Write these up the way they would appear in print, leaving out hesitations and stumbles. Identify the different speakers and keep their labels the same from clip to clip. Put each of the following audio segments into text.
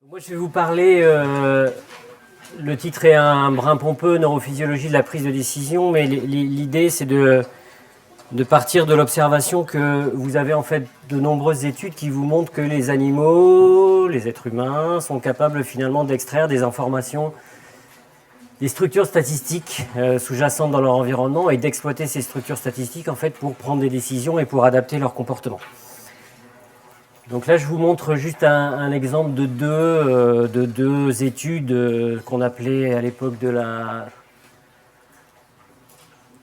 Speaker 1: Moi, je vais vous parler, le titre est un brin pompeux, neurophysiologie de la prise de décision, mais l'idée c'est de partir de l'observation que vous avez en fait de nombreuses études qui vous montrent que les animaux, les êtres humains, sont capables finalement d'extraire des informations, des structures statistiques sous-jacentes dans leur environnement et d'exploiter ces structures statistiques en fait pour prendre des décisions et pour adapter leur comportement. Donc là, je vous montre juste un exemple de deux études qu'on appelait à l'époque de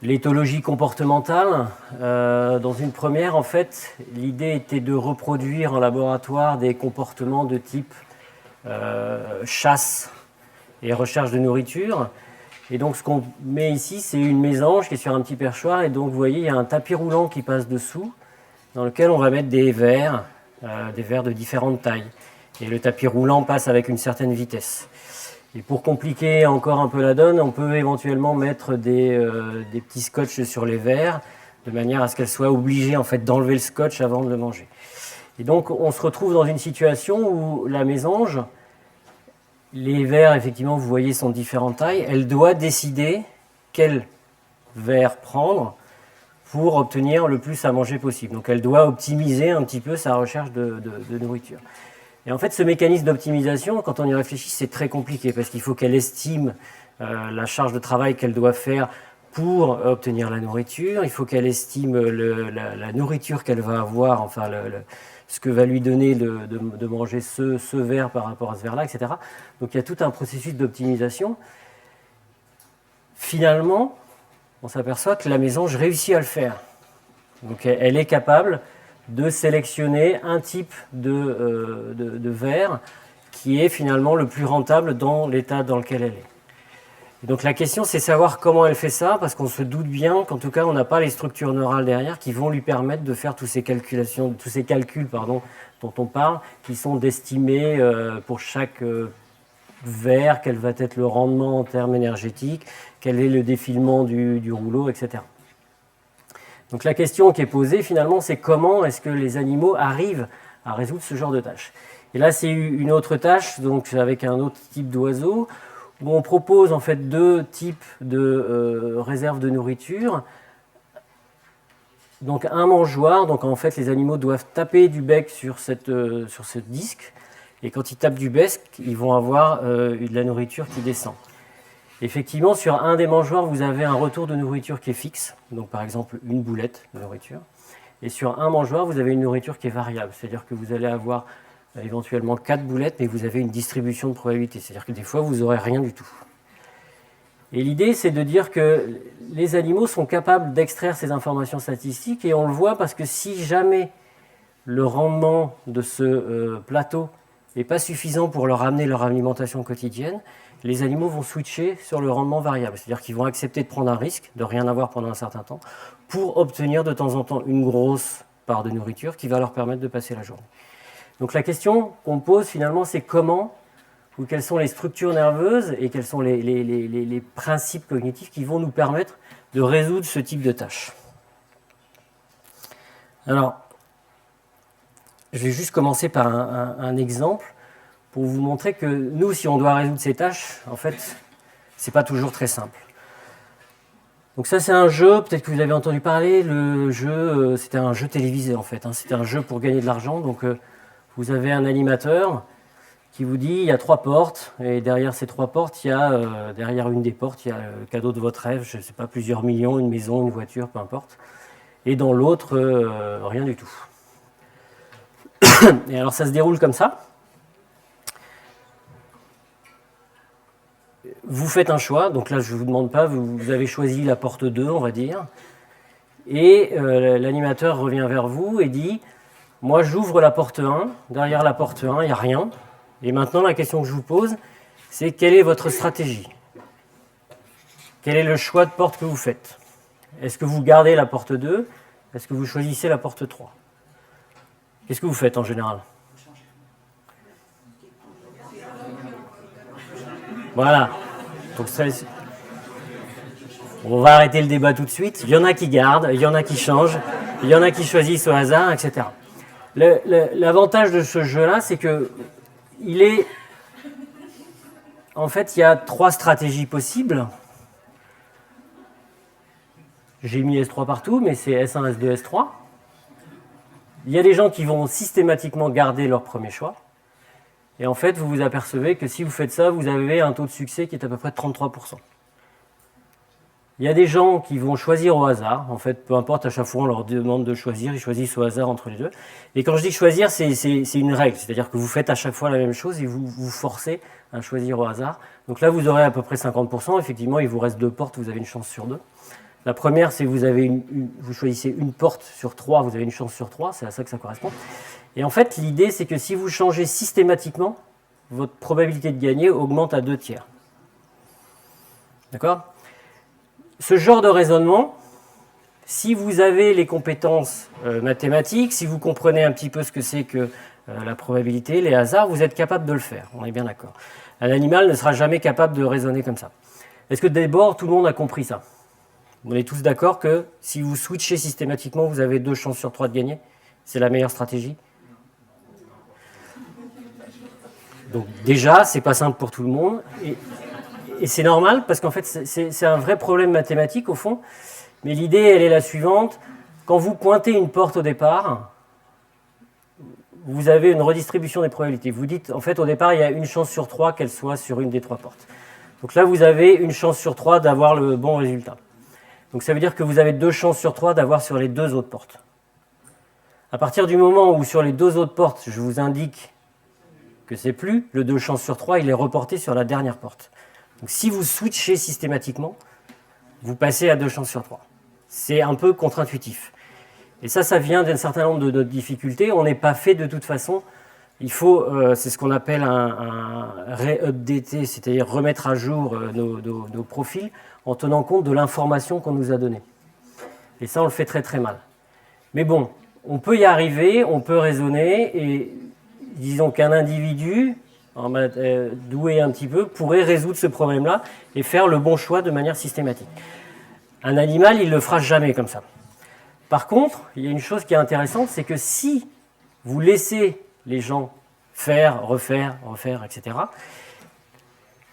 Speaker 1: l'éthologie comportementale. Dans une première, en fait, l'idée était de reproduire en laboratoire des comportements de type chasse et recherche de nourriture. Et donc, ce qu'on met ici, c'est une mésange qui est sur un petit perchoir. Et donc, vous voyez, il y a un tapis roulant qui passe dessous, dans lequel on va mettre des vers de différentes tailles. Et le tapis roulant passe avec une certaine vitesse. Et pour compliquer encore un peu la donne, on peut éventuellement mettre des petits scotch sur les vers, de manière à ce qu'elles soient obligées en fait, d'enlever le scotch avant de le manger. Et donc on se retrouve dans une situation où la mésange, les vers, effectivement, vous voyez, sont de différentes tailles, elle doit décider quel vers prendre pour obtenir le plus à manger possible. Donc elle doit optimiser un petit peu sa recherche de nourriture. Et en fait, ce mécanisme d'optimisation, quand on y réfléchit, c'est très compliqué parce qu'il faut qu'elle estime la charge de travail qu'elle doit faire pour obtenir la nourriture. Il faut qu'elle estime la nourriture qu'elle va avoir, enfin ce que va lui donner de manger ce ver par rapport à ce ver-là, etc. Donc il y a tout un processus d'optimisation. Finalement, on s'aperçoit que la mésange réussit à le faire. Donc elle est capable de sélectionner un type de ver qui est finalement le plus rentable dans l'état dans lequel elle est. Et donc la question, c'est savoir comment elle fait ça, parce qu'on se doute bien qu'en tout cas, on n'a pas les structures neurales derrière qui vont lui permettre de faire tous ces calculs dont on parle, qui sont d'estimer pour chaque ver quel va être le rendement en termes énergétiques, quel est le défilement du rouleau, etc. Donc la question qui est posée finalement, c'est comment est-ce que les animaux arrivent à résoudre ce genre de tâches. Et là, c'est une autre tâche, donc avec un autre type d'oiseau, où on propose en fait deux types de réserves de nourriture. Donc un mangeoire, donc en fait les animaux doivent taper du bec sur ce disque, et quand ils tapent du bec, ils vont avoir de la nourriture qui descend. Effectivement, sur un des mangeoires, vous avez un retour de nourriture qui est fixe, donc par exemple une boulette de nourriture. Et sur un mangeoire, vous avez une nourriture qui est variable, c'est-à-dire que vous allez avoir éventuellement 4 boulettes, mais vous avez une distribution de probabilité, c'est-à-dire que des fois, vous n'aurez rien du tout. Et l'idée, c'est de dire que les animaux sont capables d'extraire ces informations statistiques, et on le voit parce que si jamais le rendement de ce plateau n'est pas suffisant pour leur amener leur alimentation quotidienne, les animaux vont switcher sur le rendement variable. C'est-à-dire qu'ils vont accepter de prendre un risque, de rien avoir pendant un certain temps, pour obtenir de temps en temps une grosse part de nourriture qui va leur permettre de passer la journée. Donc la question qu'on pose finalement, c'est comment ou quelles sont les structures nerveuses et quels sont les principes cognitifs qui vont nous permettre de résoudre ce type de tâches. Alors, je vais juste commencer par un exemple pour vous montrer que nous, si on doit résoudre ces tâches, en fait, c'est pas toujours très simple. Donc ça, c'est un jeu, peut-être que vous avez entendu parler, le jeu, c'était un jeu télévisé en fait, c'était un jeu pour gagner de l'argent, donc vous avez un animateur qui vous dit, il y a 3 portes, et derrière ces 3 portes, derrière une des portes, il y a le cadeau de votre rêve, je ne sais pas, plusieurs millions, une maison, une voiture, peu importe, et dans l'autre, rien du tout. Et alors ça se déroule comme ça. Vous faites un choix, donc là je ne vous demande pas, vous avez choisi la porte 2, on va dire, et l'animateur revient vers vous et dit « Moi j'ouvre la porte 1, derrière la porte 1, il n'y a rien, et maintenant la question que je vous pose, c'est quelle est votre stratégie? Quel est le choix de porte que vous faites? Est-ce que vous gardez la porte 2? Est-ce que vous choisissez la porte 3? Qu'est-ce que vous faites en général? Voilà. Donc ça, on va arrêter le débat tout de suite. Il y en a qui gardent, il y en a qui changent, il y en a qui choisissent au hasard, etc. L'avantage de ce jeu-là, c'est qu'il est en fait, il y a 3 stratégies possibles. J'ai mis S3 partout, mais c'est S1, S2, S3. Il y a des gens qui vont systématiquement garder leur premier choix. Et en fait, vous vous apercevez que si vous faites ça, vous avez un taux de succès qui est à peu près de 33%. Il y a des gens qui vont choisir au hasard. En fait, peu importe, à chaque fois, on leur demande de choisir. Ils choisissent au hasard entre les deux. Et quand je dis choisir, c'est une règle. C'est-à-dire que vous faites à chaque fois la même chose et vous vous forcez à choisir au hasard. Donc là, vous aurez à peu près 50%. Effectivement, il vous reste 2 portes. Vous avez une chance sur 2. La première, c'est que vous choisissez une porte sur 3. Vous avez une chance sur 3. C'est à ça que ça correspond. Et en fait, l'idée, c'est que si vous changez systématiquement, votre probabilité de gagner augmente à 2 tiers. D'accord ? Ce genre de raisonnement, si vous avez les compétences mathématiques, si vous comprenez un petit peu ce que c'est que la probabilité, les hasards, vous êtes capable de le faire. On est bien d'accord. Un animal ne sera jamais capable de raisonner comme ça. Est-ce que d'abord, tout le monde a compris ça? On est tous d'accord que si vous switchez systématiquement, vous avez 2 chances sur 3 de gagner? C'est la meilleure stratégie? Donc déjà, c'est pas simple pour tout le monde. Et c'est normal, parce qu'en fait, c'est un vrai problème mathématique, au fond. Mais l'idée, elle est la suivante. Quand vous pointez une porte au départ, vous avez une redistribution des probabilités. Vous dites, en fait, au départ, il y a une chance sur 3 qu'elle soit sur une des 3 portes. Donc là, vous avez une chance sur 3 d'avoir le bon résultat. Donc ça veut dire que vous avez 2 chances sur 3 d'avoir sur les 2 autres portes. À partir du moment où sur les 2 autres portes, je vous indique que c'est plus, le 2 chances sur 3, il est reporté sur la dernière porte. Donc si vous switchez systématiquement, vous passez à 2 chances sur 3. C'est un peu contre-intuitif. Et ça vient d'un certain nombre de notre difficultés. On n'est pas fait de toute façon. Il faut, c'est ce qu'on appelle un re-updater, c'est-à-dire remettre à jour nos profils en tenant compte de l'information qu'on nous a donnée. Et ça, on le fait très très mal. Mais bon, on peut y arriver, on peut raisonner, et disons qu'un individu doué un petit peu pourrait résoudre ce problème-là et faire le bon choix de manière systématique. Un animal, il ne le fera jamais comme ça. Par contre, il y a une chose qui est intéressante, c'est que si vous laissez les gens faire, refaire, etc.,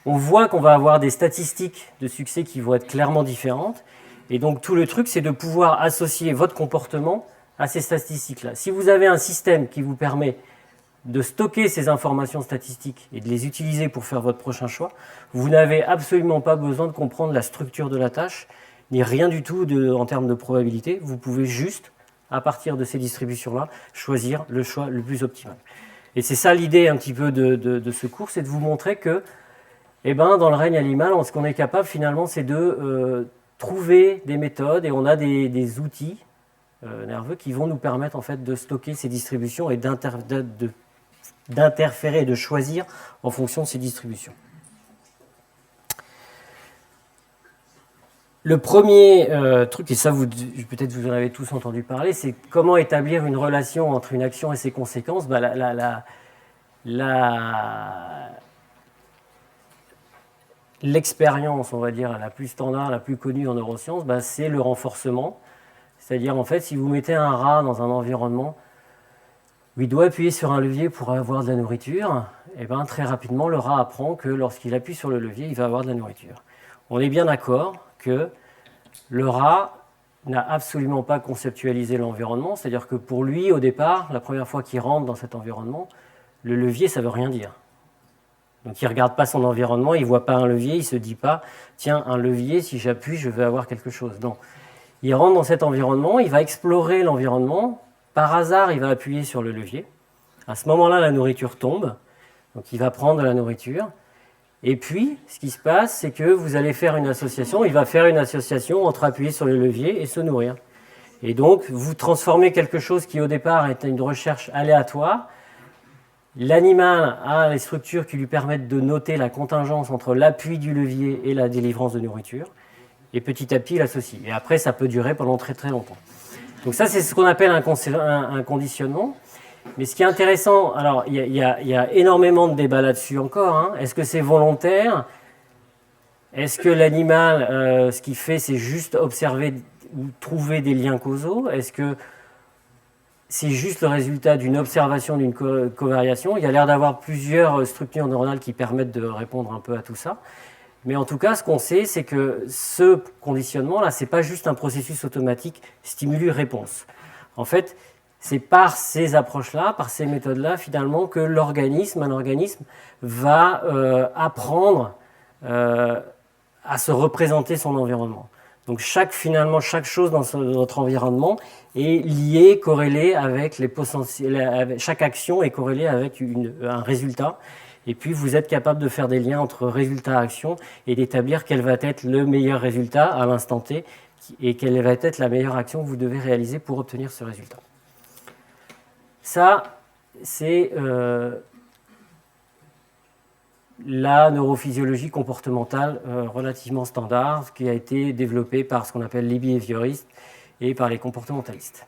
Speaker 1: on voit qu'on va avoir des statistiques de succès qui vont être clairement différentes. Et donc tout le truc, c'est de pouvoir associer votre comportement à ces statistiques-là. Si vous avez un système qui vous permet de stocker ces informations statistiques et de les utiliser pour faire votre prochain choix, vous n'avez absolument pas besoin de comprendre la structure de la tâche, ni rien du tout en termes de probabilité. Vous pouvez juste, à partir de ces distributions-là, choisir le choix le plus optimal. Et c'est ça l'idée un petit peu de ce cours, c'est de vous montrer que dans le règne animal, ce qu'on est capable finalement, c'est de trouver des méthodes, et on a des outils nerveux qui vont nous permettre en fait de stocker ces distributions et d'interférer et de choisir en fonction de ces distributions. Le premier truc, et ça peut-être vous en avez tous entendu parler, c'est comment établir une relation entre une action et ses conséquences. L'expérience, on va dire, la plus standard, la plus connue en neurosciences, c'est le renforcement. C'est-à-dire, en fait, si vous mettez un rat dans un environnement où il doit appuyer sur un levier pour avoir de la nourriture, très rapidement, le rat apprend que lorsqu'il appuie sur le levier, il va avoir de la nourriture. On est bien d'accord que le rat n'a absolument pas conceptualisé l'environnement, c'est-à-dire que pour lui, au départ, la première fois qu'il rentre dans cet environnement, le levier, ça ne veut rien dire. Donc il ne regarde pas son environnement, il ne voit pas un levier, il ne se dit pas « tiens, un levier, si j'appuie, je vais avoir quelque chose ». Non. Il rentre dans cet environnement, il va explorer l'environnement, par hasard, il va appuyer sur le levier. À ce moment-là, la nourriture tombe, donc il va prendre de la nourriture. Et puis, ce qui se passe, c'est que vous allez faire une association, il va faire une association entre appuyer sur le levier et se nourrir. Et donc, vous transformez quelque chose qui, au départ, était une recherche aléatoire. L'animal a les structures qui lui permettent de noter la contingence entre l'appui du levier et la délivrance de nourriture. Et petit à petit, il associe. Et après, ça peut durer pendant très très longtemps. Donc ça, c'est ce qu'on appelle un conditionnement. Mais ce qui est intéressant, alors il y a énormément de débats là-dessus encore. Hein. Est-ce que c'est volontaire? Est-ce que l'animal, ce qu'il fait, c'est juste observer ou trouver des liens causaux? Est-ce que c'est juste le résultat d'une observation d'une covariation. Il y a l'air d'avoir plusieurs structures neuronales qui permettent de répondre un peu à tout ça. Mais en tout cas, ce qu'on sait, c'est que ce conditionnement-là, ce n'est pas juste un processus automatique stimulus-réponse. En fait, c'est par ces approches-là, par ces méthodes-là, finalement, que un organisme, va apprendre à se représenter son environnement. Donc finalement, chaque chose dans notre environnement est liée, corrélée avec les potentiels. Chaque action est corrélée avec un résultat. Et puis, vous êtes capable de faire des liens entre résultat et action et d'établir quel va être le meilleur résultat à l'instant T et quelle va être la meilleure action que vous devez réaliser pour obtenir ce résultat. Ça, c'est la neurophysiologie comportementale relativement standard, qui a été développée par ce qu'on appelle les behavioristes et par les comportementalistes.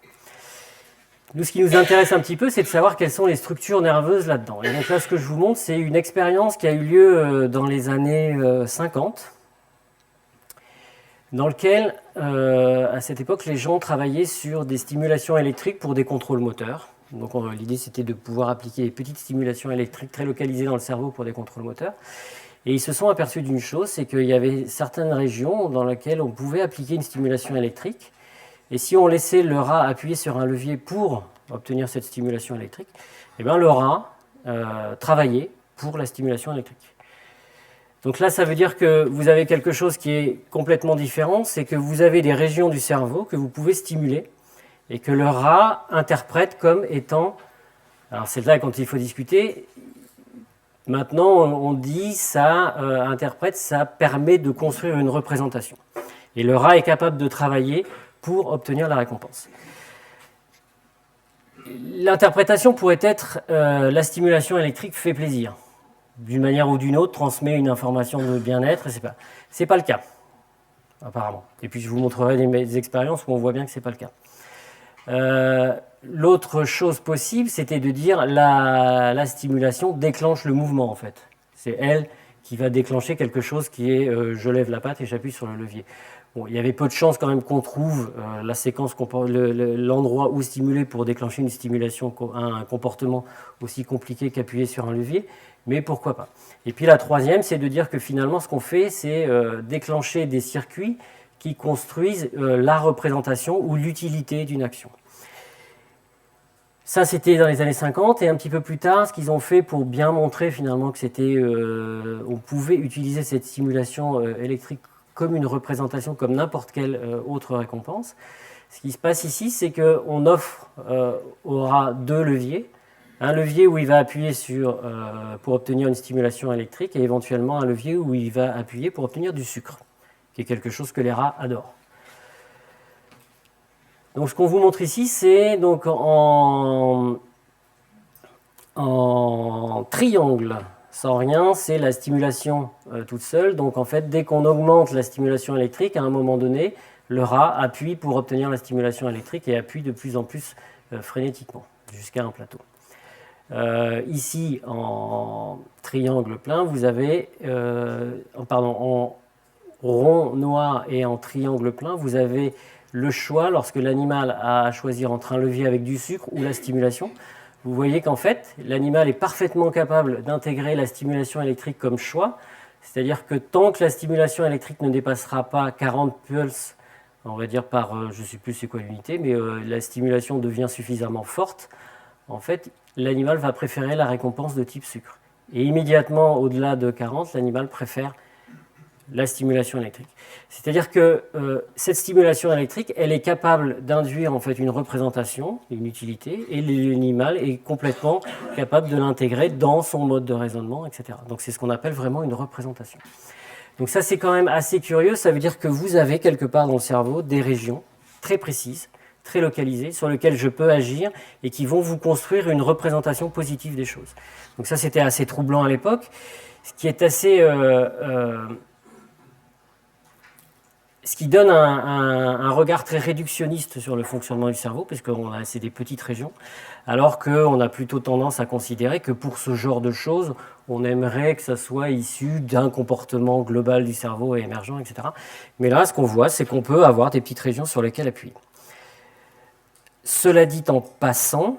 Speaker 1: Nous, ce qui nous intéresse un petit peu, c'est de savoir quelles sont les structures nerveuses là-dedans. Et donc là, ce que je vous montre, c'est une expérience qui a eu lieu dans les années 50, dans lequel, à cette époque, les gens travaillaient sur des stimulations électriques pour des contrôles moteurs. Donc l'idée, c'était de pouvoir appliquer des petites stimulations électriques très localisées dans le cerveau pour des contrôles moteurs. Et ils se sont aperçus d'une chose, c'est qu'il y avait certaines régions dans lesquelles on pouvait appliquer une stimulation électrique. Et si on laissait le rat appuyer sur un levier pour obtenir cette stimulation électrique, eh bien le rat travaillait pour la stimulation électrique. Donc là, ça veut dire que vous avez quelque chose qui est complètement différent, c'est que vous avez des régions du cerveau que vous pouvez stimuler et que le rat interprète comme étant... Alors c'est là quand il faut discuter. Maintenant, on dit ça interprète, ça permet de construire une représentation. Et le rat est capable de travailler pour obtenir la récompense. L'interprétation pourrait être la stimulation électrique fait plaisir. D'une manière ou d'une autre, transmet une information de bien-être, et c'est pas le cas, apparemment. Et puis je vous montrerai des expériences où on voit bien que c'est pas le cas. L'autre chose possible, c'était de dire la stimulation déclenche le mouvement, en fait. C'est elle qui va déclencher quelque chose qui est je lève la patte et j'appuie sur le levier. Bon, il y avait peu de chances quand même qu'on trouve la séquence, l'endroit où stimuler pour déclencher une stimulation, un comportement aussi compliqué qu'appuyer sur un levier, mais pourquoi pas. Et puis la troisième, c'est de dire que finalement ce qu'on fait, c'est déclencher des circuits qui construisent la représentation ou l'utilité d'une action. Ça, c'était dans les années 50, et un petit peu plus tard, ce qu'ils ont fait pour bien montrer finalement que c'était, on pouvait utiliser cette stimulation électrique comme une représentation, comme n'importe quelle autre récompense. Ce qui se passe ici, c'est qu'on offre au rat deux leviers. Un levier où il va appuyer pour obtenir une stimulation électrique, et éventuellement un levier où il va appuyer pour obtenir du sucre, qui est quelque chose que les rats adorent. Donc ce qu'on vous montre ici, c'est donc en triangle sans rien, c'est la stimulation toute seule. Donc en fait, dès qu'on augmente la stimulation électrique, à un moment donné, le rat appuie pour obtenir la stimulation électrique et appuie de plus en plus frénétiquement, jusqu'à un plateau. Ici, en triangle plein, vous avez, en rond noir et en triangle plein, vous avez le choix lorsque l'animal a à choisir entre un levier avec du sucre ou la stimulation. Vous voyez qu'en fait, l'animal est parfaitement capable d'intégrer la stimulation électrique comme choix, c'est-à-dire que tant que la stimulation électrique ne dépassera pas 40 pulses, on va dire par, je ne sais plus c'est quoi l'unité, mais la stimulation devient suffisamment forte, en fait, l'animal va préférer la récompense de type sucre. Et immédiatement, au-delà de 40, l'animal préfère la stimulation électrique. C'est-à-dire que cette stimulation électrique, elle est capable d'induire en fait une représentation, une utilité, et l'animal est complètement capable de l'intégrer dans son mode de raisonnement, etc. Donc c'est ce qu'on appelle vraiment une représentation. Donc ça c'est quand même assez curieux, ça veut dire que vous avez quelque part dans le cerveau des régions très précises, très localisées, sur lesquelles je peux agir et qui vont vous construire une représentation positive des choses. Donc ça c'était assez troublant à l'époque, ce qui est assez... ce qui donne un regard très réductionniste sur le fonctionnement du cerveau, parce que c'est des petites régions, alors qu'on a plutôt tendance à considérer que pour ce genre de choses, on aimerait que ça soit issu d'un comportement global du cerveau et émergent, etc. Mais là, ce qu'on voit, c'est qu'on peut avoir des petites régions sur lesquelles appuyer. Cela dit en passant,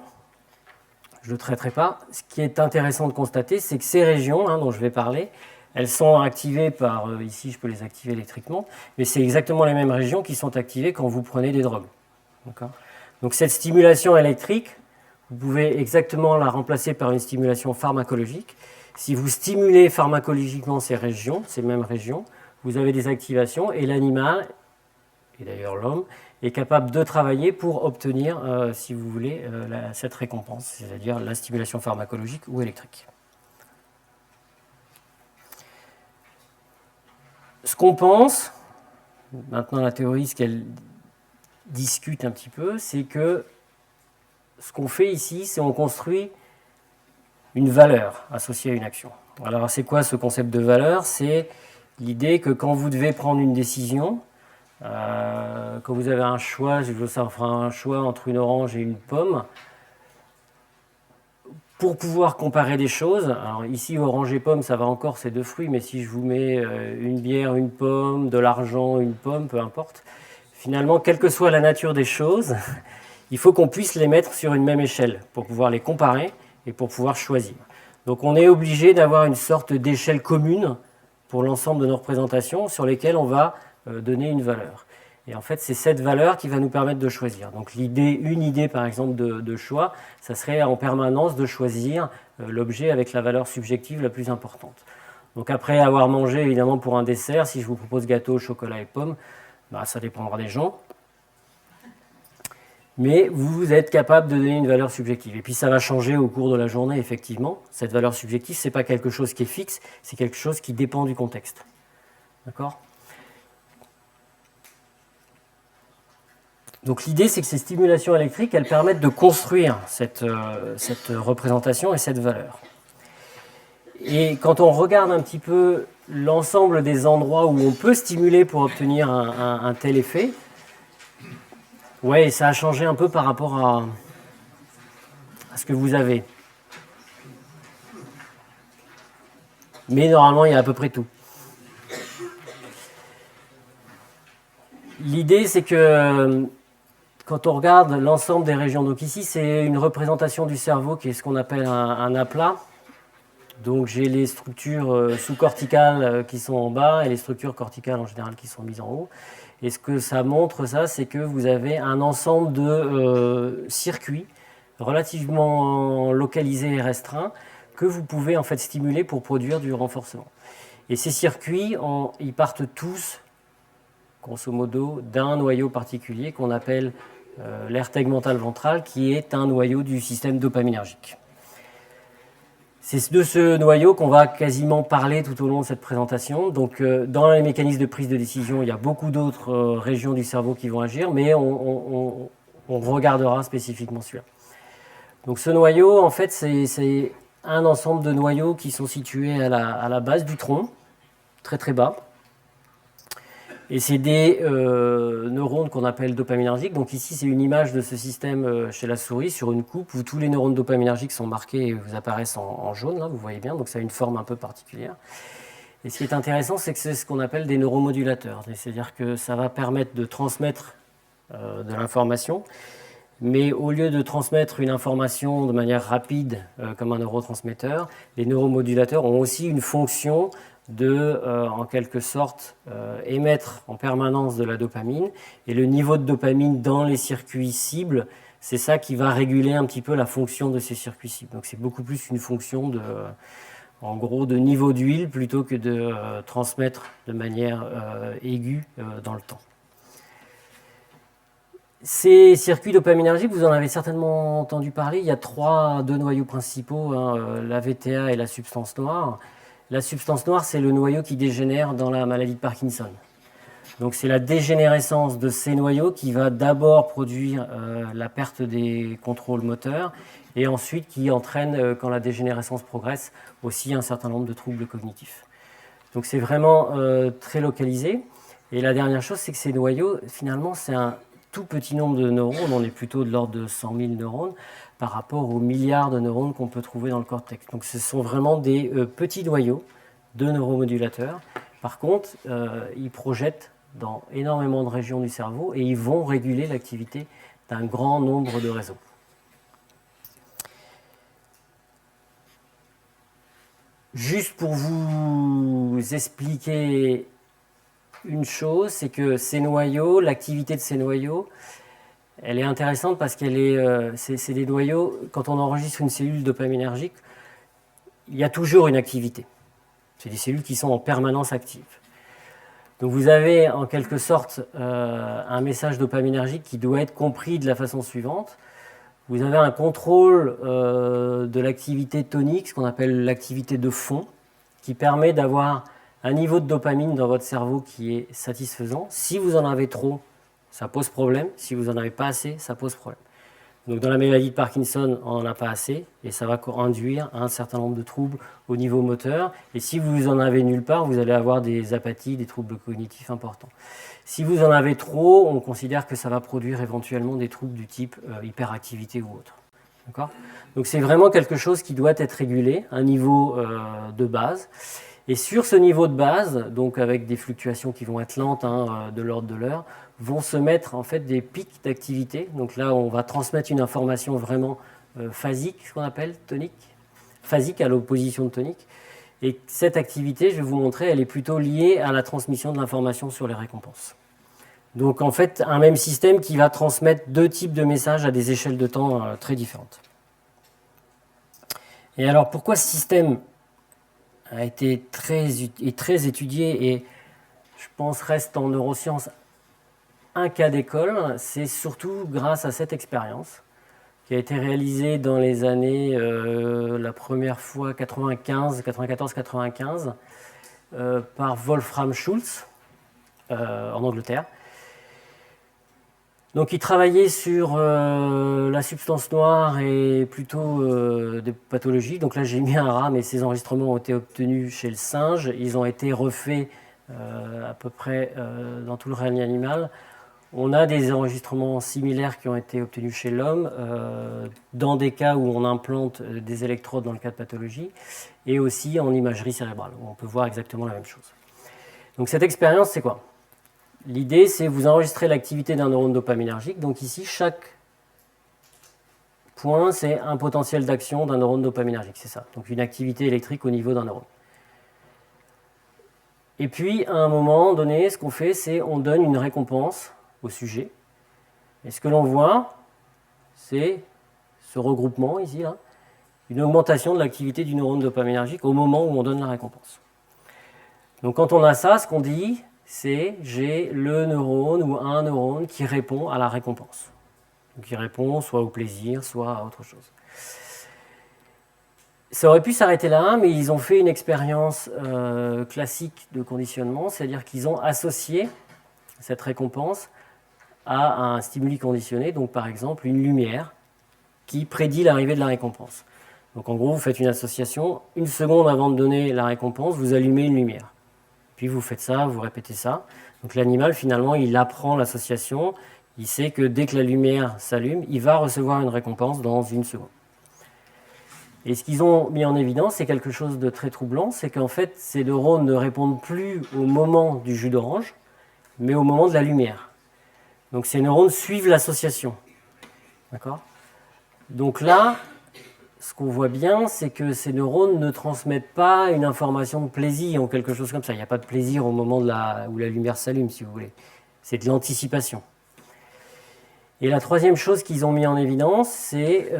Speaker 1: je ne le traiterai pas, ce qui est intéressant de constater, c'est que ces régions dont je vais parler, elles sont activées par, ici je peux les activer électriquement, mais c'est exactement les mêmes régions qui sont activées quand vous prenez des drogues. Donc cette stimulation électrique, vous pouvez exactement la remplacer par une stimulation pharmacologique. Si vous stimulez pharmacologiquement ces régions, ces mêmes régions, vous avez des activations et l'animal, et d'ailleurs l'homme, est capable de travailler pour obtenir, si vous voulez, cette récompense, c'est-à-dire la stimulation pharmacologique ou électrique. Ce qu'on pense, maintenant la théorie, ce qu'elle discute un petit peu, c'est que ce qu'on fait ici, c'est on construit une valeur associée à une action. Alors c'est quoi ce concept de valeur? C'est l'idée que quand vous devez prendre une décision, quand vous avez un choix, un choix entre une orange et une pomme, pour pouvoir comparer des choses, alors ici orange et pomme ça va encore, c'est deux fruits, mais si je vous mets une bière, une pomme, de l'argent, une pomme, peu importe, finalement, quelle que soit la nature des choses, il faut qu'on puisse les mettre sur une même échelle pour pouvoir les comparer et pour pouvoir choisir. Donc on est obligé d'avoir une sorte d'échelle commune pour l'ensemble de nos représentations sur lesquelles on va donner une valeur. Et en fait, c'est cette valeur qui va nous permettre de choisir. Donc une idée par exemple de choix, ça serait en permanence de choisir l'objet avec la valeur subjective la plus importante. Donc après avoir mangé évidemment pour un dessert, si je vous propose gâteau, chocolat et pommes, ça dépendra des gens. Mais vous êtes capable de donner une valeur subjective. Et puis ça va changer au cours de la journée, effectivement. Cette valeur subjective, ce n'est pas quelque chose qui est fixe, c'est quelque chose qui dépend du contexte. D'accord ? Donc l'idée, c'est que ces stimulations électriques, elles permettent de construire cette représentation et cette valeur. Et quand on regarde un petit peu l'ensemble des endroits où on peut stimuler pour obtenir un tel effet, ouais, ça a changé un peu par rapport à ce que vous avez. Mais normalement, il y a à peu près tout. L'idée, c'est que quand on regarde l'ensemble des régions, donc ici, c'est une représentation du cerveau qui est ce qu'on appelle un aplat. Donc j'ai les structures sous-corticales qui sont en bas et les structures corticales en général qui sont mises en haut. Et ce que ça montre, c'est que vous avez un ensemble de circuits relativement localisés et restreints que vous pouvez en fait stimuler pour produire du renforcement. Et ces circuits, ils partent tous, grosso modo, d'un noyau particulier qu'on appelle l'aire tegmentale ventrale, qui est un noyau du système dopaminergique. C'est de ce noyau qu'on va quasiment parler tout au long de cette présentation. Donc, dans les mécanismes de prise de décision, il y a beaucoup d'autres régions du cerveau qui vont agir, mais on regardera spécifiquement celui-là. Donc, ce noyau, en fait, c'est un ensemble de noyaux qui sont situés à la base du tronc, très très bas. Et c'est des neurones qu'on appelle dopaminergiques. Donc ici, c'est une image de ce système chez la souris sur une coupe où tous les neurones dopaminergiques sont marqués et vous apparaissent en jaune, là, vous voyez bien. Donc ça a une forme un peu particulière. Et ce qui est intéressant, c'est que c'est ce qu'on appelle des neuromodulateurs. C'est-à-dire que ça va permettre de transmettre de l'information. Mais au lieu de transmettre une information de manière rapide comme un neurotransmetteur, les neuromodulateurs ont aussi une fonction de, en quelque sorte, émettre en permanence de la dopamine. Et le niveau de dopamine dans les circuits cibles, c'est ça qui va réguler un petit peu la fonction de ces circuits cibles. Donc c'est beaucoup plus une fonction de, en gros, de niveau d'huile plutôt que de transmettre de manière aiguë dans le temps. Ces circuits dopaminergiques, vous en avez certainement entendu parler. Il y a deux noyaux principaux, la VTA et la substance noire. La substance noire, c'est le noyau qui dégénère dans la maladie de Parkinson. Donc c'est la dégénérescence de ces noyaux qui va d'abord produire la perte des contrôles moteurs et ensuite qui entraîne, quand la dégénérescence progresse, aussi un certain nombre de troubles cognitifs. Donc c'est vraiment très localisé. Et la dernière chose, c'est que ces noyaux, finalement, c'est un tout petit nombre de neurones, on est plutôt de l'ordre de 100 000 neurones par rapport aux milliards de neurones qu'on peut trouver dans le cortex. Donc ce sont vraiment des petits noyaux de neuromodulateurs. Par contre, ils projettent dans énormément de régions du cerveau et ils vont réguler l'activité d'un grand nombre de réseaux. Juste pour vous expliquer une chose, c'est que ces noyaux, l'activité de ces noyaux, elle est intéressante parce qu'elle est, c'est des noyaux, quand on enregistre une cellule dopaminergique, il y a toujours une activité. C'est des cellules qui sont en permanence actives. Donc vous avez en quelque sorte un message dopaminergique qui doit être compris de la façon suivante. Vous avez un contrôle de l'activité tonique, ce qu'on appelle l'activité de fond, qui permet d'avoir un niveau de dopamine dans votre cerveau qui est satisfaisant. Si vous en avez trop, ça pose problème. Si vous n'en avez pas assez, ça pose problème. Donc dans la maladie de Parkinson, on n'en a pas assez et ça va induire un certain nombre de troubles au niveau moteur. Et si vous en avez nulle part, vous allez avoir des apathies, des troubles cognitifs importants. Si vous en avez trop, on considère que ça va produire éventuellement des troubles du type hyperactivité ou autre. D'accord ? Donc c'est vraiment quelque chose qui doit être régulé, un niveau de base. Et sur ce niveau de base, donc avec des fluctuations qui vont être lentes de l'ordre de l'heure, vont se mettre en fait des pics d'activité. Donc là, on va transmettre une information vraiment phasique, ce qu'on appelle tonique, phasique à l'opposition de tonique. Et cette activité, je vais vous montrer, elle est plutôt liée à la transmission de l'information sur les récompenses. Donc en fait, un même système qui va transmettre deux types de messages à des échelles de temps très différentes. Et alors, pourquoi ce système a été très étudié et je pense reste en neurosciences un cas d'école, c'est surtout grâce à cette expérience qui a été réalisée dans les années, la première fois 94-95, par Wolfram Schultz en Angleterre. Donc il travaillait sur la substance noire et plutôt des pathologies. Donc là j'ai mis un rat, mais ces enregistrements ont été obtenus chez le singe. Ils ont été refaits à peu près dans tout le règne animal. On a des enregistrements similaires qui ont été obtenus chez l'homme, dans des cas où on implante des électrodes dans le cas de pathologie, et aussi en imagerie cérébrale, où on peut voir exactement la même chose. Donc cette expérience, c'est quoi ? L'idée, c'est vous enregistrer l'activité d'un neurone dopaminergique. Donc ici, chaque point, c'est un potentiel d'action d'un neurone dopaminergique, c'est ça. Donc une activité électrique au niveau d'un neurone. Et puis, à un moment donné, ce qu'on fait, c'est on donne une récompense au sujet. Et ce que l'on voit, c'est ce regroupement ici, là, une augmentation de l'activité du neurone dopaminergique au moment où on donne la récompense. Donc quand on a ça, ce qu'on dit, c'est j'ai le neurone ou un neurone qui répond à la récompense. Donc, qui répond soit au plaisir, soit à autre chose. Ça aurait pu s'arrêter là, mais ils ont fait une expérience classique de conditionnement, c'est-à-dire qu'ils ont associé cette récompense à un stimuli conditionné, donc par exemple une lumière qui prédit l'arrivée de la récompense. Donc en gros, vous faites une association, une seconde avant de donner la récompense, vous allumez une lumière. Puis vous faites ça, vous répétez ça. Donc l'animal, finalement, il apprend l'association, il sait que dès que la lumière s'allume, il va recevoir une récompense dans une seconde. Et ce qu'ils ont mis en évidence, c'est quelque chose de très troublant, c'est qu'en fait, ces neurones ne répondent plus au moment du jus d'orange, mais au moment de la lumière. Donc ces neurones suivent l'association. D'accord ? Donc là, ce qu'on voit bien, c'est que ces neurones ne transmettent pas une information de plaisir ou quelque chose comme ça. Il n'y a pas de plaisir au moment où la lumière s'allume, si vous voulez. C'est de l'anticipation. Et la troisième chose qu'ils ont mis en évidence, c'est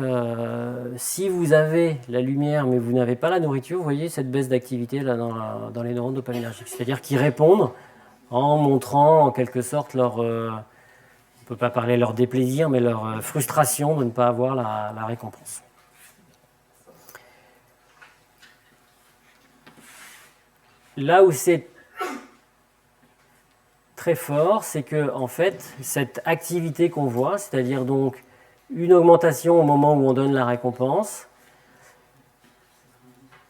Speaker 1: si vous avez la lumière mais vous n'avez pas la nourriture, vous voyez cette baisse d'activité là, dans les neurones dopaminergiques. C'est-à-dire qu'ils répondent en montrant en quelque sorte leur, on ne peut pas parler leur déplaisir, mais leur frustration de ne pas avoir la récompense. Là où c'est très fort, c'est que en fait, cette activité qu'on voit, c'est-à-dire donc une augmentation au moment où on donne la récompense,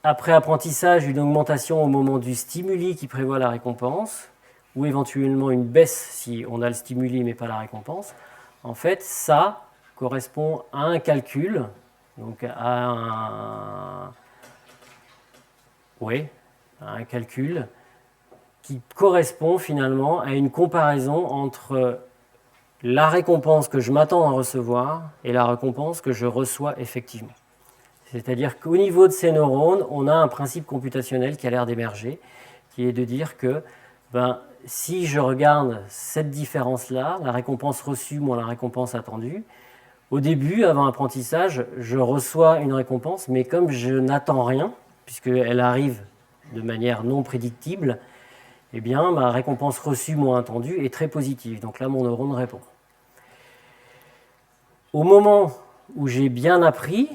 Speaker 1: après apprentissage, une augmentation au moment du stimuli qui prévoit la récompense, ou éventuellement une baisse si on a le stimuli mais pas la récompense, en fait, ça correspond à un calcul, donc à un calcul qui correspond finalement à une comparaison entre la récompense que je m'attends à recevoir et la récompense que je reçois effectivement. C'est-à-dire qu'au niveau de ces neurones, on a un principe computationnel qui a l'air d'émerger, qui est de dire que si je regarde cette différence-là, la récompense reçue moins la récompense attendue, au début, avant l'apprentissage, je reçois une récompense, mais comme je n'attends rien, puisqu'elle arrive de manière non prédictible, eh bien, ma récompense reçue moins attendue est très positive. Donc là, mon neurone répond. Au moment où j'ai bien appris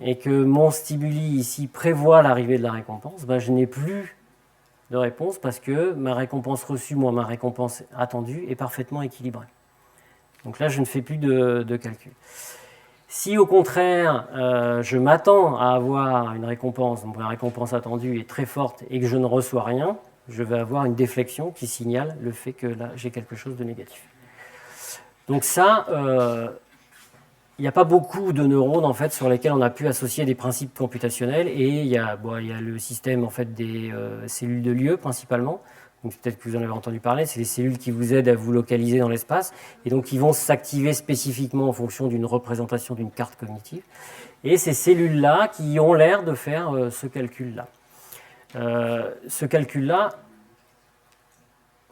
Speaker 1: et que mon stimuli ici prévoit l'arrivée de la récompense, je n'ai plus de réponse parce que ma récompense reçue moins ma récompense attendue est parfaitement équilibrée. Donc là, je ne fais plus de calcul. Si au contraire, je m'attends à avoir une récompense, donc la récompense attendue est très forte et que je ne reçois rien, je vais avoir une déflexion qui signale le fait que là, j'ai quelque chose de négatif. Donc ça, il n'y a pas beaucoup de neurones en fait, sur lesquels on a pu associer des principes computationnels, et il y a le système en fait, des cellules de lieu principalement. Donc peut-être que vous en avez entendu parler, c'est les cellules qui vous aident à vous localiser dans l'espace, et donc qui vont s'activer spécifiquement en fonction d'une représentation d'une carte cognitive. Et ces cellules-là qui ont l'air de faire ce calcul-là. Ce calcul-là,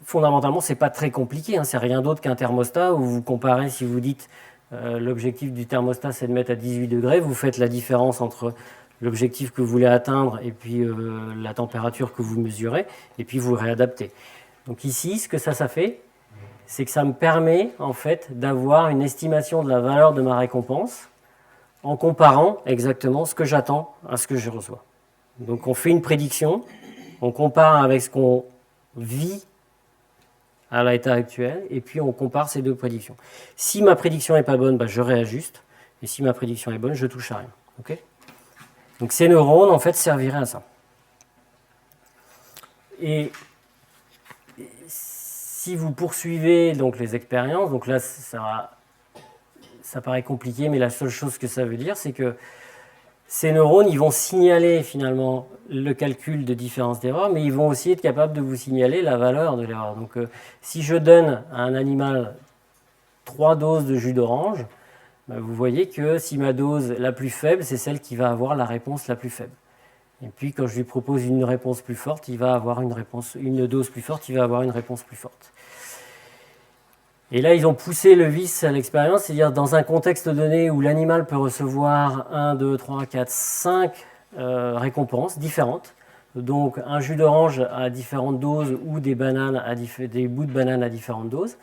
Speaker 1: fondamentalement, ce n'est pas très compliqué, hein, c'est rien d'autre qu'un thermostat où vous comparez, si vous dites l'objectif du thermostat c'est de mettre à 18 degrés, vous faites la différence entre l'objectif que vous voulez atteindre et puis la température que vous mesurez, et puis vous réadaptez. Donc ici, ce que ça fait, c'est que ça me permet en fait d'avoir une estimation de la valeur de ma récompense en comparant exactement ce que j'attends à ce que je reçois. Donc on fait une prédiction, on compare avec ce qu'on vit à l'état actuel, et puis on compare ces deux prédictions. Si ma prédiction n'est pas bonne, je réajuste, et si ma prédiction est bonne, je touche à rien. Okay ? Donc ces neurones, en fait, serviraient à ça. Et si vous poursuivez donc, les expériences, donc là, ça paraît compliqué, mais la seule chose que ça veut dire, c'est que ces neurones, ils vont signaler finalement le calcul de différence d'erreur, mais ils vont aussi être capables de vous signaler la valeur de l'erreur. Donc si je donne à un animal 3 doses de jus d'orange, vous voyez que si ma dose la plus faible, c'est celle qui va avoir la réponse la plus faible. Et puis quand je lui propose une réponse plus forte, il va avoir une dose plus forte, il va avoir une réponse plus forte. Et là, ils ont poussé le vice à l'expérience, c'est-à-dire dans un contexte donné où l'animal peut recevoir 1, 2, 3, 4, 5 récompenses différentes. Donc un jus d'orange à différentes doses ou des bouts de banane à différentes doses.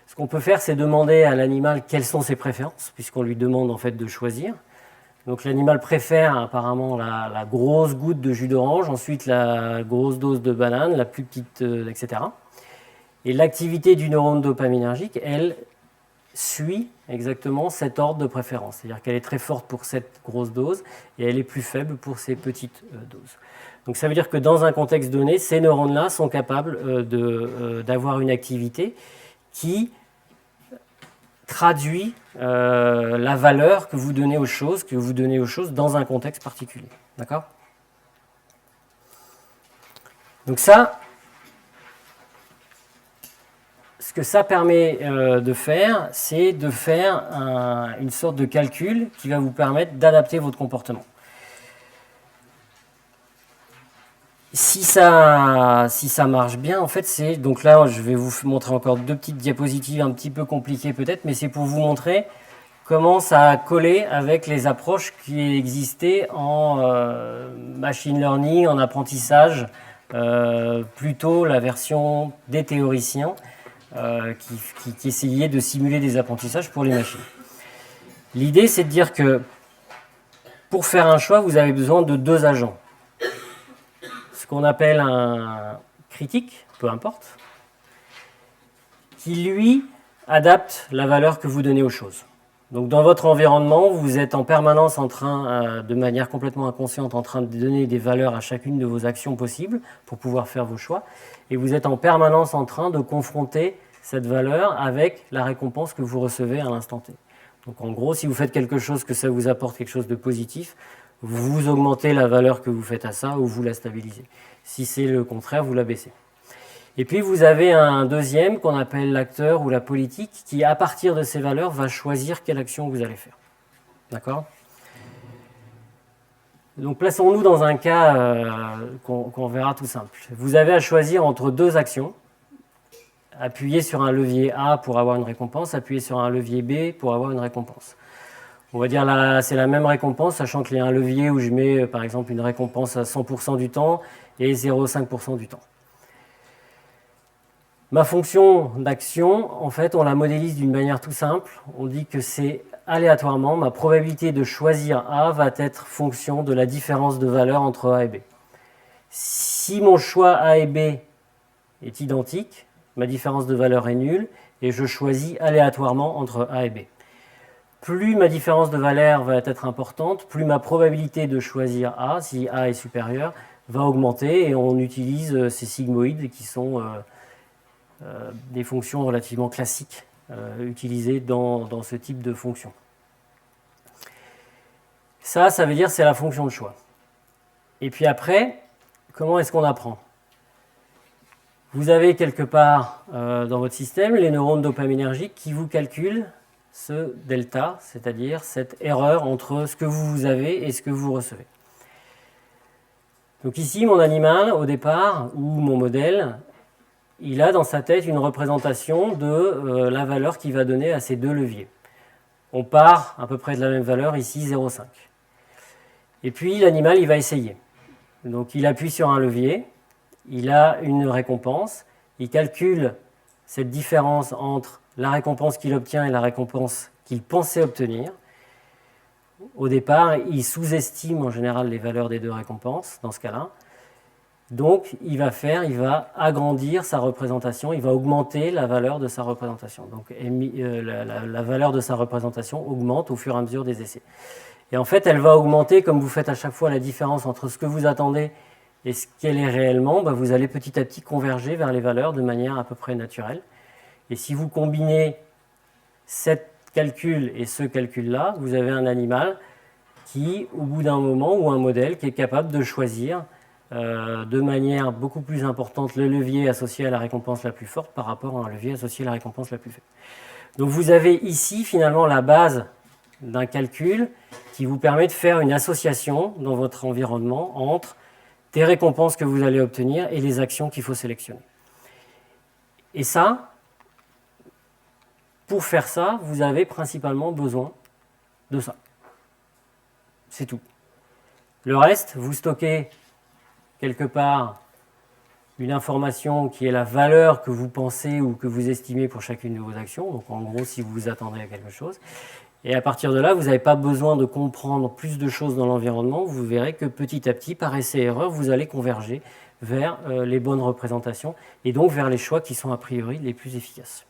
Speaker 1: Ce qu'on peut faire, c'est demander à l'animal quelles sont ses préférences, puisqu'on lui demande en fait de choisir. Donc l'animal préfère apparemment la grosse goutte de jus d'orange, ensuite la grosse dose de banane, la plus petite, etc. Et l'activité du neurone dopaminergique, elle, suit exactement cet ordre de préférence. C'est-à-dire qu'elle est très forte pour cette grosse dose et elle est plus faible pour ces petites doses. Donc ça veut dire que dans un contexte donné, ces neurones-là sont capables d'avoir une activité qui traduit la valeur que vous donnez aux choses, dans un contexte particulier. D'accord ? Donc ça, ce que ça permet de faire, c'est de faire une sorte de calcul qui va vous permettre d'adapter votre comportement. Si ça marche bien, en fait, c'est... Donc là, je vais vous montrer encore 2 petites diapositives un petit peu compliquées peut-être, mais c'est pour vous montrer comment ça a collé avec les approches qui existaient en machine learning, en apprentissage, plutôt la version des théoriciens qui essayaient de simuler des apprentissages pour les machines. L'idée, c'est de dire que pour faire un choix, vous avez besoin de 2 agents. Ce qu'on appelle un critique, peu importe, qui lui adapte la valeur que vous donnez aux choses. Donc dans votre environnement, vous êtes en permanence en train, de manière complètement inconsciente, en train de donner des valeurs à chacune de vos actions possibles pour pouvoir faire vos choix. Et vous êtes en permanence en train de confronter cette valeur avec la récompense que vous recevez à l'instant T. Donc en gros, si vous faites quelque chose que ça vous apporte quelque chose de positif, vous augmentez la valeur que vous faites à ça ou vous la stabilisez. Si c'est le contraire, vous la baissez. Et puis vous avez un deuxième qu'on appelle l'acteur ou la politique qui, à partir de ces valeurs, va choisir quelle action vous allez faire. D'accord ? Donc plaçons-nous dans un cas qu'on verra tout simple. Vous avez à choisir entre deux actions. Appuyer sur un levier A pour avoir une récompense, appuyer sur un levier B pour avoir une récompense. On va dire là, c'est la même récompense, sachant qu'il y a un levier où je mets par exemple une récompense à 100% du temps et 0,5% du temps. Ma fonction d'action, en fait, on la modélise d'une manière tout simple. On dit que c'est aléatoirement, ma probabilité de choisir A va être fonction de la différence de valeur entre A et B. Si mon choix A et B est identique, ma différence de valeur est nulle et je choisis aléatoirement entre A et B. Plus ma différence de valeur va être importante, plus ma probabilité de choisir A, si A est supérieur, va augmenter et on utilise ces sigmoïdes qui sont des fonctions relativement classiques utilisées dans ce type de fonction. Ça veut dire que c'est la fonction de choix. Et puis après, comment est-ce qu'on apprend ? Vous avez quelque part dans votre système les neurones dopaminergiques qui vous calculent ce delta, c'est-à-dire cette erreur entre ce que vous avez et ce que vous recevez. Donc ici, mon animal, au départ, ou mon modèle, il a dans sa tête une représentation de la valeur qu'il va donner à ces deux leviers. On part à peu près de la même valeur, ici 0,5. Et puis l'animal, il va essayer. Donc il appuie sur un levier, il a une récompense, il calcule cette différence entre la récompense qu'il obtient et la récompense qu'il pensait obtenir. Au départ, il sous-estime en général les valeurs des deux récompenses, dans ce cas-là. Donc, il va agrandir sa représentation, il va augmenter la valeur de sa représentation. Donc, la valeur de sa représentation augmente au fur et à mesure des essais. Et en fait, elle va augmenter, comme vous faites à chaque fois la différence entre ce que vous attendez et ce qu'elle est réellement, vous allez petit à petit converger vers les valeurs de manière à peu près naturelle. Et si vous combinez cet calcul et ce calcul-là, vous avez un animal qui, au bout d'un moment, ou un modèle qui est capable de choisir de manière beaucoup plus importante le levier associé à la récompense la plus forte par rapport à un levier associé à la récompense la plus faible. Donc vous avez ici finalement la base d'un calcul qui vous permet de faire une association dans votre environnement entre des récompenses que vous allez obtenir et les actions qu'il faut sélectionner. Et ça, pour faire ça, vous avez principalement besoin de ça. C'est tout. Le reste, vous stockez quelque part une information qui est la valeur que vous pensez ou que vous estimez pour chacune de vos actions. Donc en gros, si vous vous attendez à quelque chose. Et à partir de là, vous n'avez pas besoin de comprendre plus de choses dans l'environnement. Vous verrez que petit à petit, par essai et erreur, vous allez converger vers les bonnes représentations et donc vers les choix qui sont a priori les plus efficaces.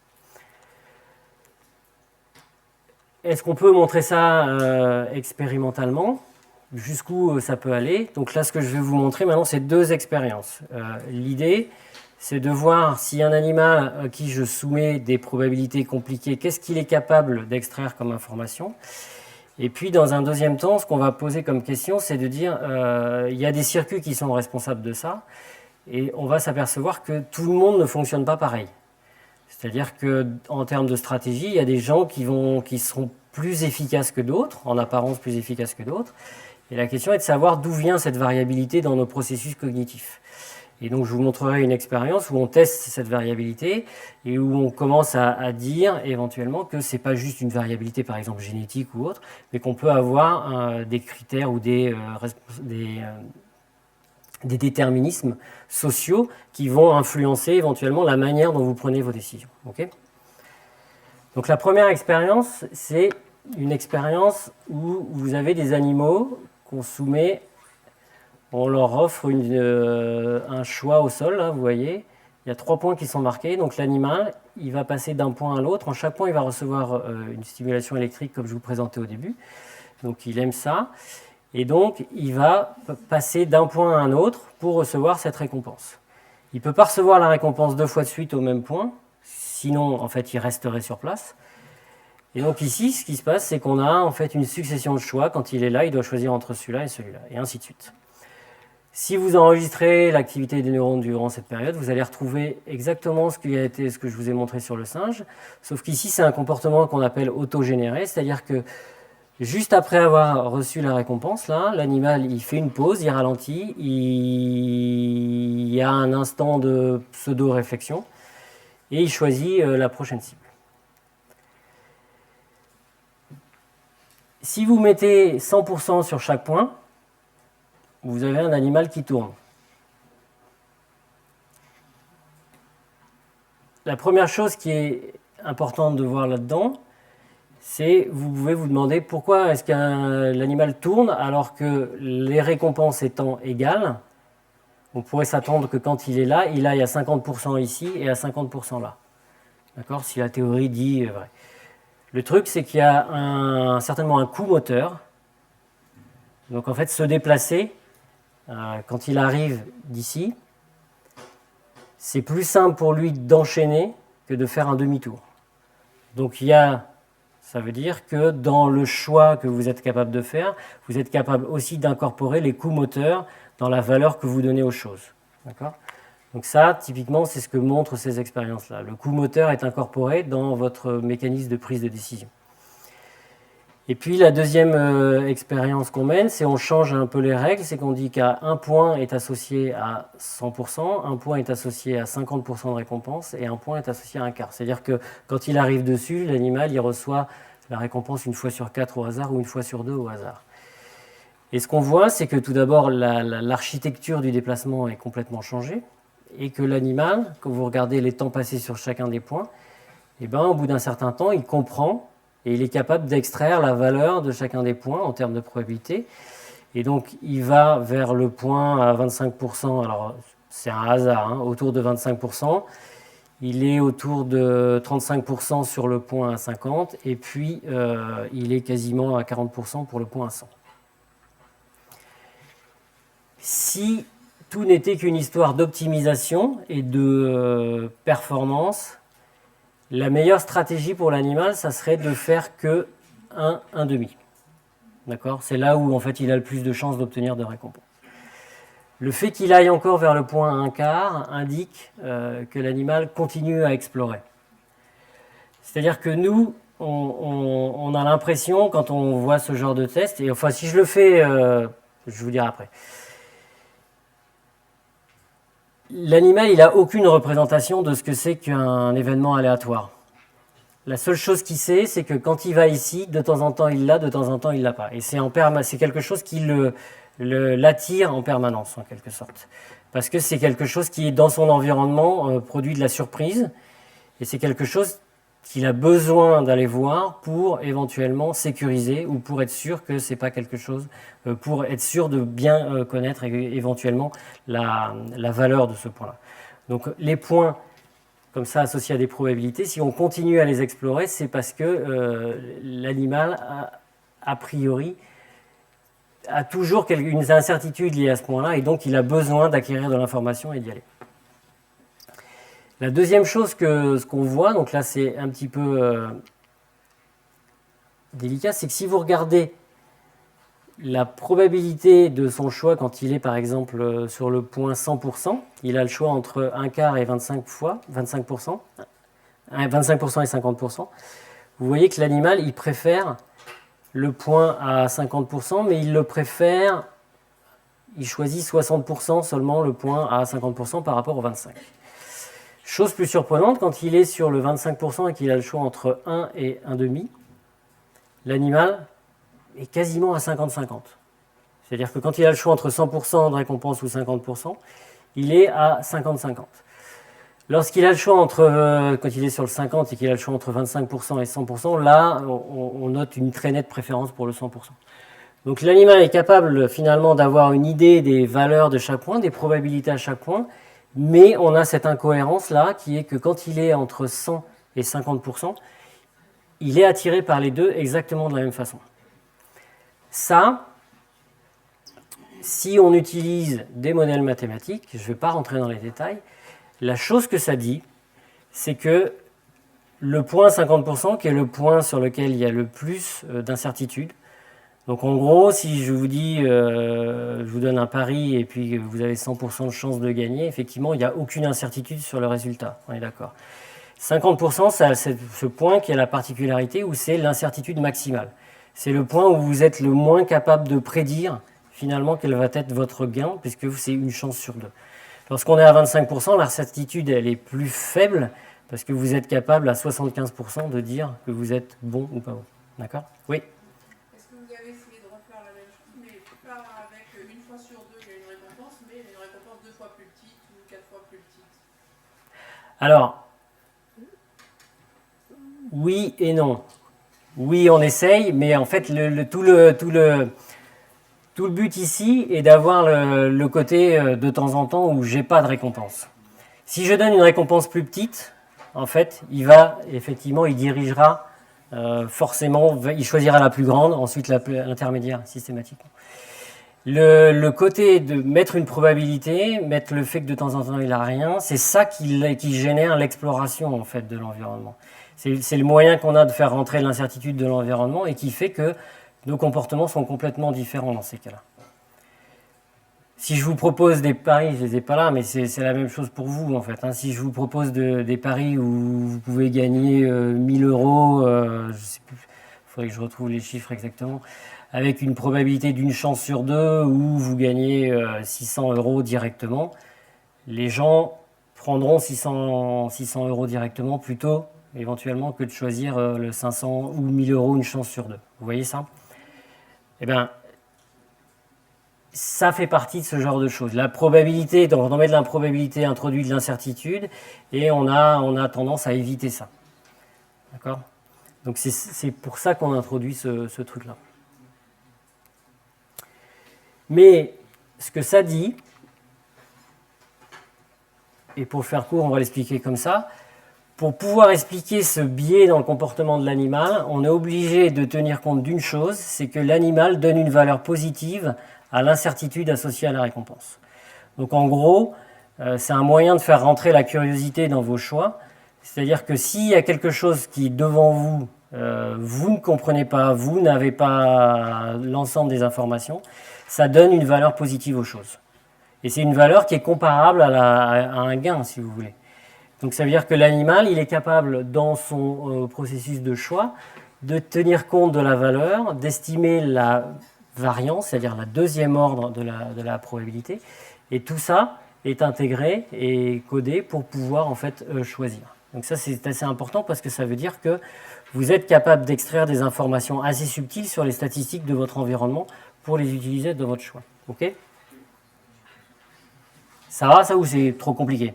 Speaker 1: Est-ce qu'on peut montrer ça expérimentalement ? Jusqu'où ça peut aller? Donc là, ce que je vais vous montrer maintenant, c'est deux expériences. L'idée, c'est de voir si un animal à qui je soumets des probabilités compliquées, qu'est-ce qu'il est capable d'extraire comme information. Et puis, dans un deuxième temps, ce qu'on va poser comme question, c'est de dire, il y a des circuits qui sont responsables de ça, et on va s'apercevoir que tout le monde ne fonctionne pas pareil. C'est-à-dire qu'en termes de stratégie, il y a des gens qui seront plus efficaces que d'autres, en apparence plus efficaces que d'autres. Et la question est de savoir d'où vient cette variabilité dans nos processus cognitifs. Et donc je vous montrerai une expérience où on teste cette variabilité et où on commence à dire éventuellement que ce n'est pas juste une variabilité par exemple génétique ou autre, mais qu'on peut avoir des critères ou des déterminismes sociaux qui vont influencer éventuellement la manière dont vous prenez vos décisions. Okay ? Donc la première expérience, c'est une expérience où vous avez des animaux qu'on soumet, on leur offre un choix au sol, là, vous voyez, il y a 3 points qui sont marqués, donc l'animal, il va passer d'un point à l'autre, en chaque point il va recevoir une stimulation électrique comme je vous présentais au début, donc il aime ça, et donc il va passer d'un point à un autre pour recevoir cette récompense. Il ne peut pas recevoir la récompense 2 fois de suite au même point, sinon en fait il resterait sur place. Et donc ici, ce qui se passe, c'est qu'on a en fait une succession de choix. Quand il est là, il doit choisir entre celui-là et celui-là, et ainsi de suite. Si vous enregistrez l'activité des neurones durant cette période, vous allez retrouver exactement ce que je vous ai montré sur le singe, sauf qu'ici c'est un comportement qu'on appelle autogénéré, c'est-à-dire que juste après avoir reçu la récompense, là, l'animal il fait une pause, il ralentit, il y a un instant de pseudo-réflexion et il choisit la prochaine cible. Si vous mettez 100% sur chaque point, vous avez un animal qui tourne. La première chose qui est importante de voir là-dedans, c'est vous pouvez vous demander pourquoi est-ce que l'animal tourne alors que les récompenses étant égales, on pourrait s'attendre que quand il est là, il aille à 50% ici et à 50% là. D'accord? Si la théorie dit vrai. Le truc, c'est qu'il y a certainement un coût moteur. Donc en fait, se déplacer, quand il arrive d'ici, c'est plus simple pour lui d'enchaîner que de faire un demi-tour. Donc ça veut dire que dans le choix que vous êtes capable de faire, vous êtes capable aussi d'incorporer les coûts moteurs dans la valeur que vous donnez aux choses. D'accord ? Donc ça, typiquement, c'est ce que montrent ces expériences-là. Le coût moteur est incorporé dans votre mécanisme de prise de décision. Et puis la deuxième expérience qu'on mène, c'est on change un peu les règles, c'est qu'on dit qu'un point est associé à 100%, un point est associé à 50% de récompense et un point est associé à un quart. C'est-à-dire que quand il arrive dessus, l'animal il reçoit la récompense une fois sur 4 au hasard ou une fois sur 2 au hasard. Et ce qu'on voit, c'est que tout d'abord, l'architecture du déplacement est complètement changée et que l'animal, quand vous regardez les temps passés sur chacun des points, eh ben, au bout d'un certain temps, il comprend et il est capable d'extraire la valeur de chacun des points en termes de probabilité. Et donc, il va vers le point à 25%. Alors, c'est un hasard, hein, autour de 25%. Il est autour de 35% sur le point à 50. Et puis, il est quasiment à 40% pour le point à 100. Si tout n'était qu'une histoire d'optimisation et de performance, la meilleure stratégie pour l'animal, ça serait de faire que 1,5. D'accord ? C'est là où en fait il a le plus de chances d'obtenir de récompenses. Le fait qu'il aille encore vers le point 1/4 indique que l'animal continue à explorer. C'est-à-dire que nous, on a l'impression, quand on voit ce genre de test, et enfin si je le fais, je vous dirai après. L'animal, il n'a aucune représentation de ce que c'est qu'un événement aléatoire. La seule chose qu'il sait, c'est que quand il va ici, de temps en temps il l'a, de temps en temps il ne l'a pas. Et c'est quelque chose qui l'attire en permanence, en quelque sorte. Parce que c'est quelque chose qui, dans son environnement, produit de la surprise. Et c'est quelque chose qu'il a besoin d'aller voir pour éventuellement sécuriser ou pour être sûr que ce n'est pas quelque chose, pour être sûr de bien connaître éventuellement la valeur de ce point-là. Donc les points comme ça associés à des probabilités, si on continue à les explorer, c'est parce que l'animal, a priori, a toujours une incertitude liée à ce point-là et donc il a besoin d'acquérir de l'information et d'y aller. La deuxième chose ce qu'on voit, donc là c'est un petit peu délicat, c'est que si vous regardez la probabilité de son choix quand il est par exemple sur le point 100%, il a le choix entre 1/4 et 25%, 25% et 50%. Vous voyez que l'animal, il préfère le point à 50%, mais il choisit 60% seulement le point à 50% par rapport au 25%. Chose plus surprenante, quand il est sur le 25% et qu'il a le choix entre 1 et 1,5, l'animal est quasiment à 50-50. C'est-à-dire que quand il a le choix entre 100% de récompense ou 50%, il est à 50-50. Lorsqu'il a le choix quand il est sur le 50 et qu'il a le choix entre 25% et 100%, là, on note une très nette préférence pour le 100%. Donc l'animal est capable finalement d'avoir une idée des valeurs de chaque point, des probabilités à chaque point, mais on a cette incohérence-là qui est que quand il est entre 100 et 50%, il est attiré par les deux exactement de la même façon. Ça, si on utilise des modèles mathématiques, je ne vais pas rentrer dans les détails, la chose que ça dit, c'est que le point 50%, qui est le point sur lequel il y a le plus d'incertitude, Donc en gros, si je vous dis, je vous donne un pari et puis vous avez 100% de chance de gagner, effectivement, il n'y a aucune incertitude sur le résultat. On est d'accord. 50%, c'est ce point qui a la particularité où c'est l'incertitude maximale. C'est le point où vous êtes le moins capable de prédire finalement quel va être votre gain, puisque c'est une chance sur deux. Lorsqu'on est à 25%, l'incertitude elle est plus faible, parce que vous êtes capable à 75% de dire que vous êtes bon ou pas bon. D'accord? Oui.
Speaker 2: Est-ce que vous avez essayé de refaire la même chose, mais pas avec une fois sur deux, il y a une récompense, mais une récompense 2 fois plus petite ou 4 fois plus petite?
Speaker 1: Alors, oui et non. Oui, on essaye, mais en fait, tout le but ici est d'avoir le côté de temps en temps où j'ai pas de récompense. Si je donne une récompense plus petite, en fait, il dirigera forcément, il choisira la plus grande, ensuite l'intermédiaire systématiquement. Le côté de mettre une probabilité, mettre le fait que de temps en temps il n'a rien, c'est ça qui génère l'exploration en fait de l'environnement. C'est le moyen qu'on a de faire rentrer l'incertitude de l'environnement et qui fait que nos comportements sont complètement différents dans ces cas-là. Si je vous propose des paris, je ne les ai pas là, mais c'est la même chose pour vous en fait. Si je vous propose des paris où vous pouvez gagner 1000 euros, je sais plus, il faudrait que je retrouve les chiffres exactement, avec une probabilité d'une chance sur deux où vous gagnez 600 euros directement, les gens prendront 600 euros directement plutôt éventuellement que de choisir le 500 ou 1000 euros une chance sur deux. Vous voyez ça? Eh bien, ça fait partie de ce genre de choses. La probabilité, on met de l'improbabilité, introduit de l'incertitude, et on a tendance à éviter ça. D'accord? Donc c'est pour ça qu'on introduit ce truc-là. Mais ce que ça dit, et pour faire court, on va l'expliquer comme ça, pour pouvoir expliquer ce biais dans le comportement de l'animal, on est obligé de tenir compte d'une chose, c'est que l'animal donne une valeur positive à l'incertitude associée à la récompense. Donc en gros, c'est un moyen de faire rentrer la curiosité dans vos choix, c'est-à-dire que s'il y a quelque chose qui, devant vous, vous ne comprenez pas, vous n'avez pas l'ensemble des informations, ça donne une valeur positive aux choses. Et c'est une valeur qui est comparable à un gain, si vous voulez. Donc ça veut dire que l'animal, il est capable, dans son processus de choix, de tenir compte de la valeur, d'estimer la variance, c'est-à-dire la deuxième ordre de la probabilité, et tout ça est intégré et codé pour pouvoir en fait choisir. Donc ça c'est assez important parce que ça veut dire que vous êtes capable d'extraire des informations assez subtiles sur les statistiques de votre environnement pour les utiliser dans votre choix. Ok? Ça va ça ou c'est trop compliqué?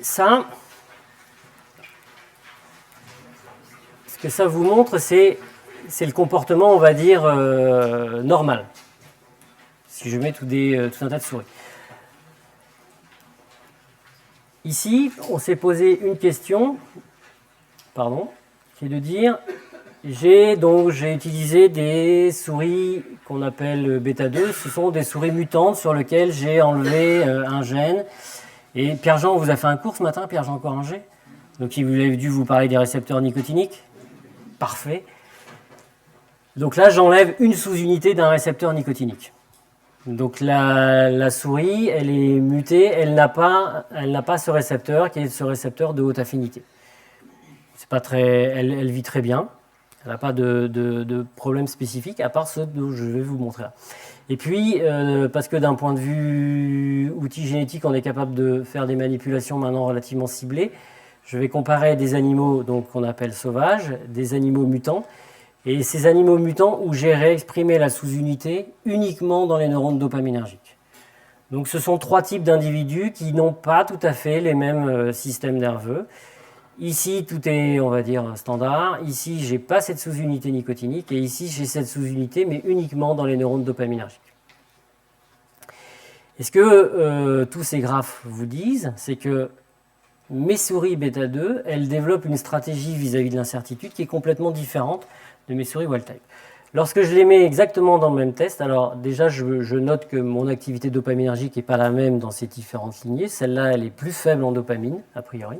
Speaker 1: Ça, ce que ça vous montre, c'est le comportement, on va dire, normal. Si je mets tout un tas de souris. Ici, on s'est posé une question, qui est de dire, j'ai utilisé des souris qu'on appelle bêta 2, ce sont des souris mutantes sur lesquelles j'ai enlevé un gène. Et Pierre-Jean vous a fait un cours ce matin, Pierre-Jean Coranger. Donc il avait dû vous parler des récepteurs nicotiniques. Parfait. Donc là, j'enlève une sous-unité d'un récepteur nicotinique. Donc la souris, elle est mutée, elle n'a pas ce récepteur qui est ce récepteur de haute affinité. C'est pas elle vit très bien. Elle n'a pas de problème spécifique, à part ceux que je vais vous montrer là. Et puis, parce que d'un point de vue outil génétique, on est capable de faire des manipulations maintenant relativement ciblées, je vais comparer des animaux qu'on appelle sauvages, des animaux mutants, et ces animaux mutants où j'ai réexprimé la sous-unité uniquement dans les neurones dopaminergiques. Donc ce sont trois types d'individus qui n'ont pas tout à fait les mêmes systèmes nerveux. Ici, tout est, on va dire, standard. Ici, je n'ai pas cette sous-unité nicotinique. Et ici, j'ai cette sous-unité, mais uniquement dans les neurones dopaminergiques. Et ce que tous ces graphes vous disent, c'est que mes souris bêta 2, elles développent une stratégie vis-à-vis de l'incertitude qui est complètement différente de mes souris wild type. Lorsque je les mets exactement dans le même test, alors déjà je note que mon activité dopaminergique n'est pas la même dans ces différentes lignées. Celle-là, elle est plus faible en dopamine, a priori.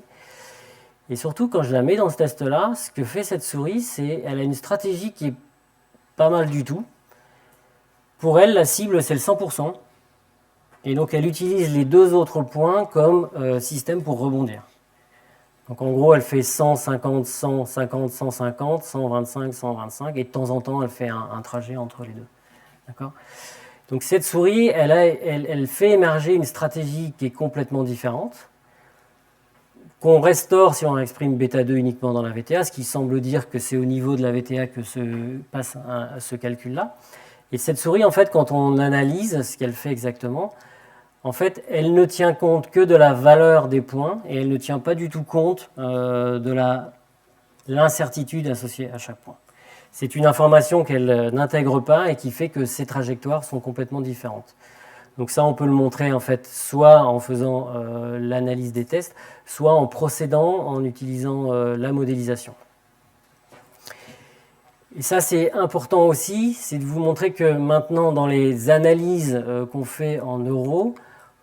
Speaker 1: Et surtout, quand je la mets dans ce test-là, ce que fait cette souris, c'est qu'elle a une stratégie qui est pas mal du tout. Pour elle, la cible, c'est le 100%. Et donc, elle utilise les deux autres points comme système pour rebondir. Donc, en gros, elle fait 100, 50, 100, 50, 150, 125, 125. Et de temps en temps, elle fait un trajet entre les deux. D'accord ? Donc, cette souris, elle fait émerger une stratégie qui est complètement différente, qu'on restaure si on exprime β2 uniquement dans la VTA, ce qui semble dire que c'est au niveau de la VTA que se passe ce calcul-là. Et cette souris, en fait, quand on analyse ce qu'elle fait exactement, en fait, elle ne tient compte que de la valeur des points et elle ne tient pas du tout compte de l'incertitude associée à chaque point. C'est une information qu'elle n'intègre pas et qui fait que ces trajectoires sont complètement différentes. Donc ça, on peut le montrer en fait soit en faisant l'analyse des tests, soit en procédant en utilisant la modélisation. Et ça, c'est important aussi, c'est de vous montrer que maintenant, dans les analyses qu'on fait en neuro,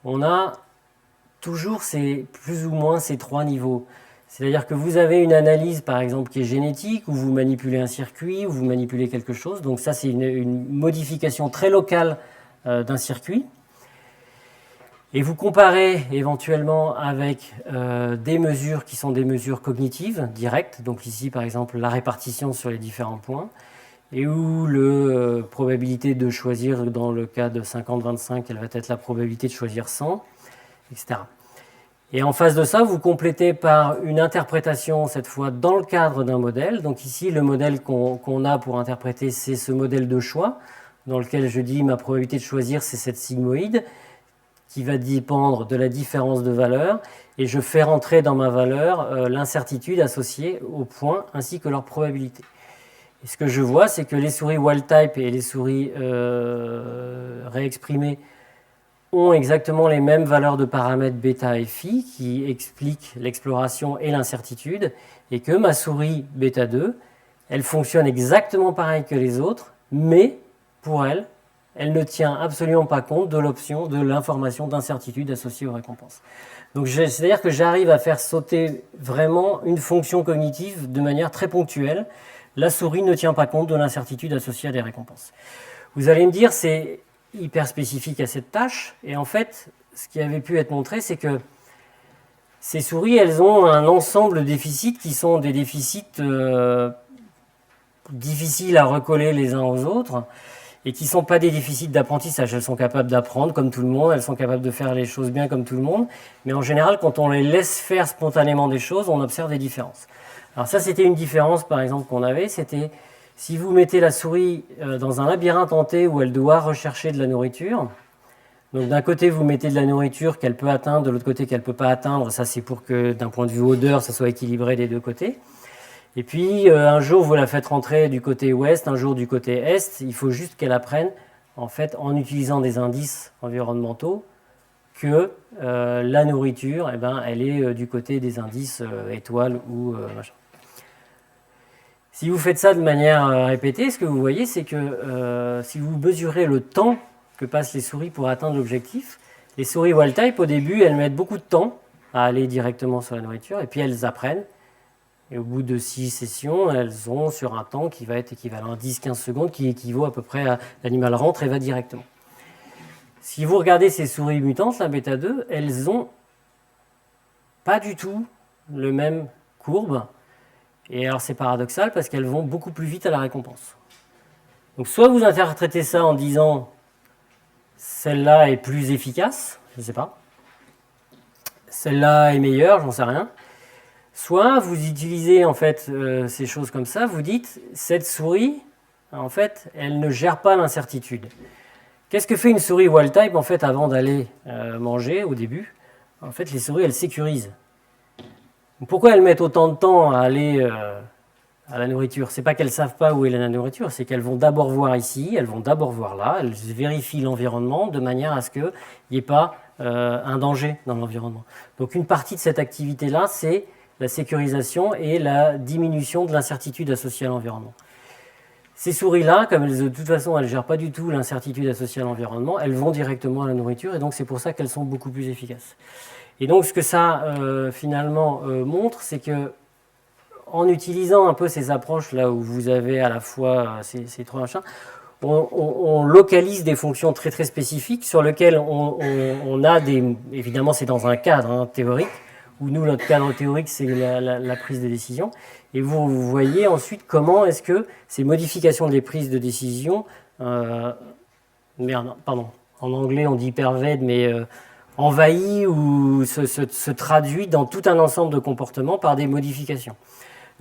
Speaker 1: on a toujours plus ou moins ces trois niveaux. C'est-à-dire que vous avez une analyse, par exemple, qui est génétique, où vous manipulez un circuit, où vous manipulez quelque chose. Donc ça, c'est une modification très locale d'un circuit. Et vous comparez éventuellement avec des mesures qui sont des mesures cognitives directes. Donc ici, par exemple, la répartition sur les différents points. Et où la probabilité de choisir, dans le cas de 50-25, elle va être la probabilité de choisir 100, etc. Et en face de ça, vous complétez par une interprétation, cette fois dans le cadre d'un modèle. Donc ici, le modèle qu'on a pour interpréter, c'est ce modèle de choix, dans lequel je dis ma probabilité de choisir, c'est cette sigmoïde, qui va dépendre de la différence de valeur. Et je fais rentrer dans ma valeur l'incertitude associée aux points, ainsi que leur probabilité. Et ce que je vois, c'est que les souris wild-type et les souris réexprimées ont exactement les mêmes valeurs de paramètres bêta et phi qui expliquent l'exploration et l'incertitude, et que ma souris bêta 2, elle fonctionne exactement pareil que les autres, mais pour elle, elle ne tient absolument pas compte de l'option de l'information d'incertitude associée aux récompenses. Donc c'est-à-dire que j'arrive à faire sauter vraiment une fonction cognitive de manière très ponctuelle. La souris ne tient pas compte de l'incertitude associée à des récompenses. Vous allez me dire, c'est hyper spécifique à cette tâche, et en fait, ce qui avait pu être montré, c'est que ces souris, elles ont un ensemble de déficits qui sont des déficits difficiles à recoller les uns aux autres, et qui ne sont pas des déficits d'apprentissage. Elles sont capables d'apprendre comme tout le monde, elles sont capables de faire les choses bien comme tout le monde, mais en général, quand on les laisse faire spontanément des choses, on observe des différences. Alors ça, c'était une différence, par exemple, qu'on avait, c'était si vous mettez la souris dans un labyrinthe hanté où elle doit rechercher de la nourriture, donc d'un côté, vous mettez de la nourriture qu'elle peut atteindre, de l'autre côté, qu'elle ne peut pas atteindre, ça c'est pour que d'un point de vue odeur, ça soit équilibré des deux côtés. Et puis, un jour, vous la faites rentrer du côté ouest, un jour du côté est, il faut juste qu'elle apprenne, en fait, en utilisant des indices environnementaux, que la nourriture, eh ben, elle est du côté des indices étoiles ou machin. Si vous faites ça de manière répétée, ce que vous voyez, c'est que si vous mesurez le temps que passent les souris pour atteindre l'objectif, les souris wild-type, au début, elles mettent beaucoup de temps à aller directement sur la nourriture, et puis elles apprennent. Et au bout de 6 sessions, elles ont sur un temps qui va être équivalent à 10-15 secondes, qui équivaut à peu près à l'animal rentre et va directement. Si vous regardez ces souris mutantes, la bêta 2, elles n'ont pas du tout le même courbe. Et alors c'est paradoxal parce qu'elles vont beaucoup plus vite à la récompense. Donc soit vous interprétez ça en disant celle-là est plus efficace, je ne sais pas. Celle-là est meilleure, j'en sais rien. Soit vous utilisez en fait ces choses comme ça, vous dites cette souris, en fait, elle ne gère pas l'incertitude. Qu'est-ce que fait une souris wild-type en fait avant d'aller manger au début? En fait, les souris, elles sécurisent. Pourquoi elles mettent autant de temps à aller à la nourriture? C'est pas qu'elles ne savent pas où est la nourriture, c'est qu'elles vont d'abord voir ici, elles vont d'abord voir là, elles vérifient l'environnement de manière à ce qu'il n'y ait pas un danger dans l'environnement. Donc une partie de cette activité-là, c'est la sécurisation et la diminution de l'incertitude associée à l'environnement. Ces souris-là, comme elles, de toute façon, elles ne gèrent pas du tout l'incertitude associée à l'environnement, elles vont directement à la nourriture, et donc c'est pour ça qu'elles sont beaucoup plus efficaces. Et donc ce que ça, finalement, montre, c'est que en utilisant un peu ces approches, là où vous avez à la fois ces trois machins, on localise des fonctions très très spécifiques sur lesquelles on a des... Évidemment, c'est dans un cadre théorique, où nous, notre cadre théorique, c'est la prise de décision. Et vous voyez ensuite comment est-ce que ces modifications des prises de décision, en anglais on dit pervade, mais envahit ou se traduit dans tout un ensemble de comportements par des modifications.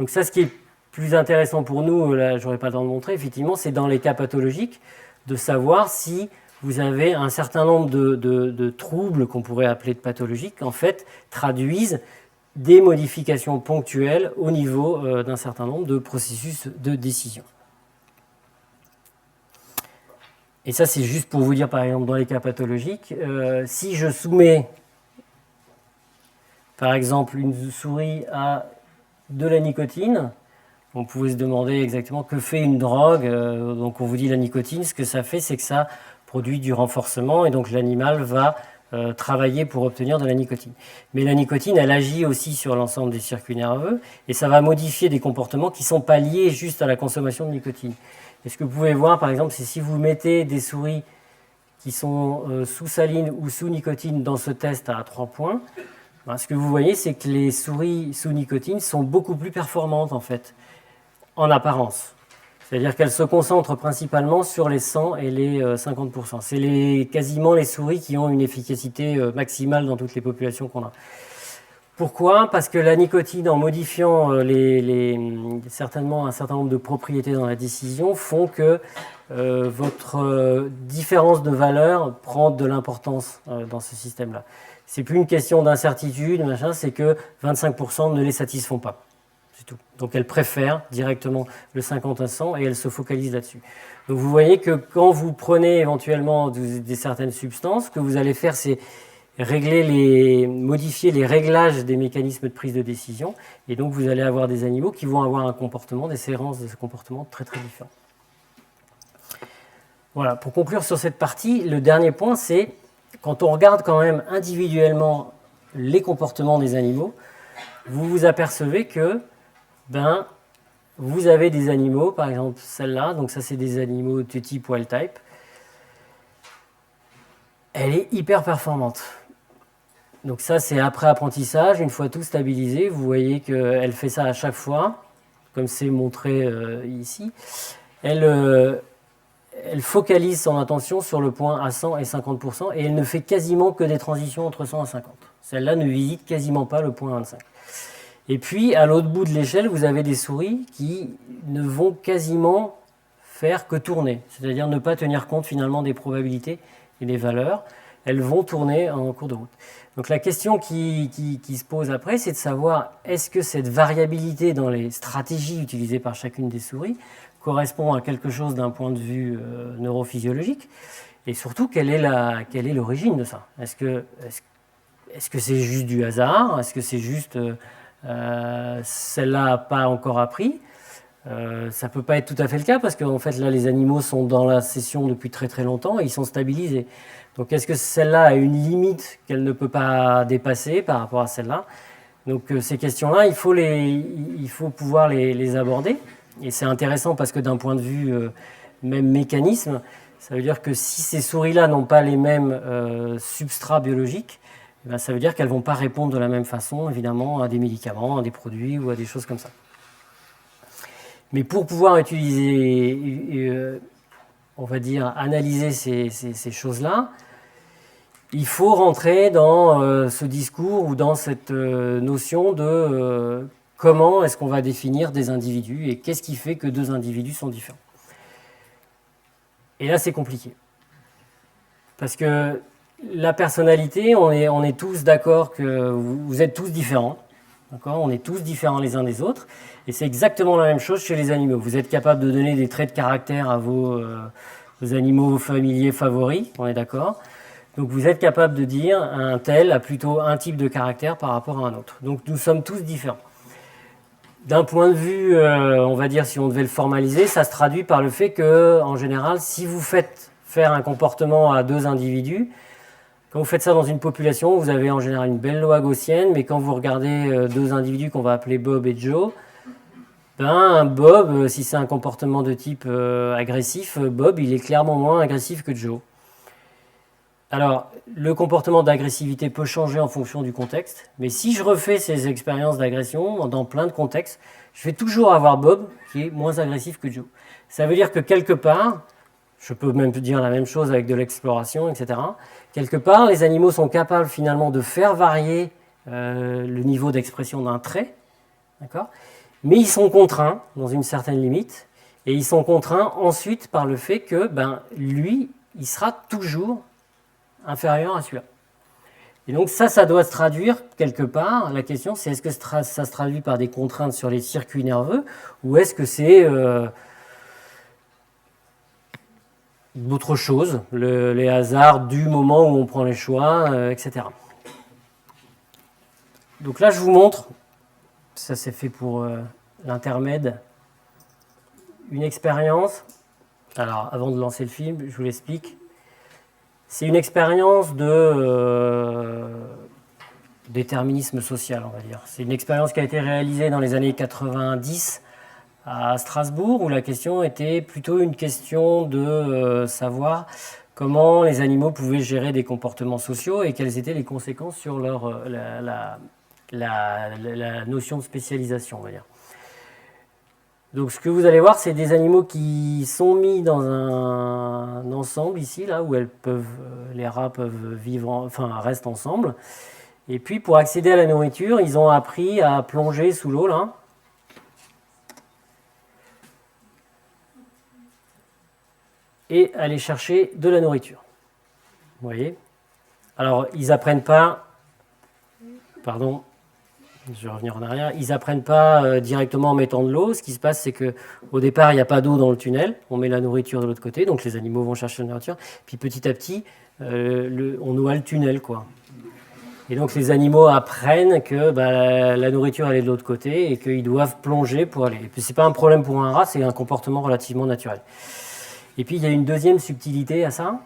Speaker 1: Donc ça, ce qui est plus intéressant pour nous, là j'aurais pas le temps de montrer, effectivement, c'est dans les cas pathologiques, de savoir si vous avez un certain nombre de troubles qu'on pourrait appeler de pathologiques, en fait, traduisent des modifications ponctuelles au niveau d'un certain nombre de processus de décision. Et ça, c'est juste pour vous dire, par exemple, dans les cas pathologiques, si je soumets, par exemple, une souris à de la nicotine, on pouvait se demander exactement que fait une drogue. Donc on vous dit la nicotine, ce que ça fait, c'est que ça produit du renforcement, et donc l'animal va travailler pour obtenir de la nicotine. Mais la nicotine, elle agit aussi sur l'ensemble des circuits nerveux, et ça va modifier des comportements qui ne sont pas liés juste à la consommation de nicotine. Et ce que vous pouvez voir, par exemple, c'est si vous mettez des souris qui sont sous saline ou sous nicotine dans ce test à 3 points, ce que vous voyez, c'est que les souris sous nicotine sont beaucoup plus performantes, en fait, en apparence. C'est-à-dire qu'elles se concentrent principalement sur les 100 et les 50%. C'est quasiment les souris qui ont une efficacité maximale dans toutes les populations qu'on a. Pourquoi ? Parce que la nicotine, en modifiant certainement un certain nombre de propriétés dans la décision, font que votre différence de valeur prend de l'importance dans ce système-là. C'est plus une question d'incertitude, c'est que 25% ne les satisfont pas. C'est tout. Donc elle préfère directement le 50 à 100 et elle se focalise là-dessus. Donc vous voyez que quand vous prenez éventuellement des certaines substances, ce que vous allez faire, c'est modifier les réglages des mécanismes de prise de décision, et donc vous allez avoir des animaux qui vont avoir un comportement, des séquences de ce comportement très très différents. Voilà, pour conclure sur cette partie, le dernier point, c'est quand on regarde quand même individuellement les comportements des animaux, vous vous apercevez que vous avez des animaux, par exemple celle-là, donc ça c'est des animaux de type wild type, elle est hyper performante. Donc ça c'est après apprentissage, une fois tout stabilisé, vous voyez qu'elle fait ça à chaque fois, comme c'est montré ici. Elle focalise son attention sur le point à 100 et 50%, et elle ne fait quasiment que des transitions entre 100 et 50. Celle-là ne visite quasiment pas le point 25. Et puis, à l'autre bout de l'échelle, vous avez des souris qui ne vont quasiment faire que tourner, c'est-à-dire ne pas tenir compte finalement des probabilités et des valeurs. Elles vont tourner en cours de route. Donc la question qui se pose après, c'est de savoir est-ce que cette variabilité dans les stratégies utilisées par chacune des souris correspond à quelque chose d'un point de vue neurophysiologique, et surtout quelle est l'origine de ça. Est-ce que c'est juste du hasard? Est-ce que c'est juste celle-là n'a pas encore appris? Ça ne peut pas être tout à fait le cas, parce qu'en fait là les animaux sont dans la session depuis très très longtemps et ils sont stabilisés. Donc est-ce que celle-là a une limite qu'elle ne peut pas dépasser par rapport à celle-là? Donc ces questions-là, il faut pouvoir les aborder. Et c'est intéressant parce que d'un point de vue même mécanisme, ça veut dire que si ces souris-là n'ont pas les mêmes substrats biologiques, ça veut dire qu'elles ne vont pas répondre de la même façon, évidemment, à des médicaments, à des produits ou à des choses comme ça. Mais pour pouvoir utiliser, on va dire, analyser ces choses-là, il faut rentrer dans ce discours ou dans cette notion de comment est-ce qu'on va définir des individus et qu'est-ce qui fait que deux individus sont différents. Et là, c'est compliqué. Parce que la personnalité, on est tous d'accord que vous êtes tous différents. D'accord ? On est tous différents les uns des autres. Et c'est exactement la même chose chez les animaux. Vous êtes capable de donner des traits de caractère à vos animaux familiers favoris, on est d'accord ? Donc vous êtes capable de dire un tel a plutôt un type de caractère par rapport à un autre. Donc nous sommes tous différents. d'un point de vue, on va dire, si on devait le formaliser, ça se traduit par le fait que, en général, si vous faites faire un comportement à deux individus, quand vous faites ça dans une population, vous avez en général une belle loi gaussienne, mais quand vous regardez deux individus qu'on va appeler Bob et Joe, ben Bob, si c'est un comportement de type agressif, Bob, il est clairement moins agressif que Joe. Alors, le comportement d'agressivité peut changer en fonction du contexte, mais si je refais ces expériences d'agression dans plein de contextes, je vais toujours avoir Bob qui est moins agressif que Joe. Ça veut dire que quelque part, je peux même dire la même chose avec de l'exploration, etc. Quelque part, les animaux sont capables finalement de faire varier le niveau d'expression d'un trait, d'accord ? Mais ils sont contraints dans une certaine limite, et ils sont contraints ensuite par le fait que lui, il sera toujours inférieur à celui-là. Et donc ça doit se traduire quelque part. La question, c'est est-ce que ça se traduit par des contraintes sur les circuits nerveux, ou est-ce que c'est d'autres choses, les hasards du moment où on prend les choix, etc. Donc là, je vous montre, ça c'est fait pour l'intermède, une expérience. Alors, avant de lancer le film, je vous l'explique. C'est une expérience de déterminisme social, on va dire. C'est une expérience qui a été réalisée dans les années 90 à Strasbourg, où la question était plutôt une question de savoir comment les animaux pouvaient gérer des comportements sociaux et quelles étaient les conséquences sur la notion de spécialisation, on va dire. Donc ce que vous allez voir, c'est des animaux qui sont mis dans un ensemble ici, là où les rats peuvent vivre, restent ensemble. Et puis pour accéder à la nourriture, ils ont appris à plonger sous l'eau là. Et aller chercher de la nourriture. Vous voyez ? Alors ils n'apprennent pas. Pardon. Je vais revenir en arrière. Ils n'apprennent pas directement en mettant de l'eau. Ce qui se passe, c'est qu'au départ, il n'y a pas d'eau dans le tunnel. On met la nourriture de l'autre côté, donc les animaux vont chercher la nourriture. Puis petit à petit, on noie le tunnel, quoi. Et donc les animaux apprennent que la nourriture elle est de l'autre côté et qu'ils doivent plonger pour aller. Et puis c'est pas un problème pour un rat, c'est un comportement relativement naturel. Et puis il y a une deuxième subtilité à ça,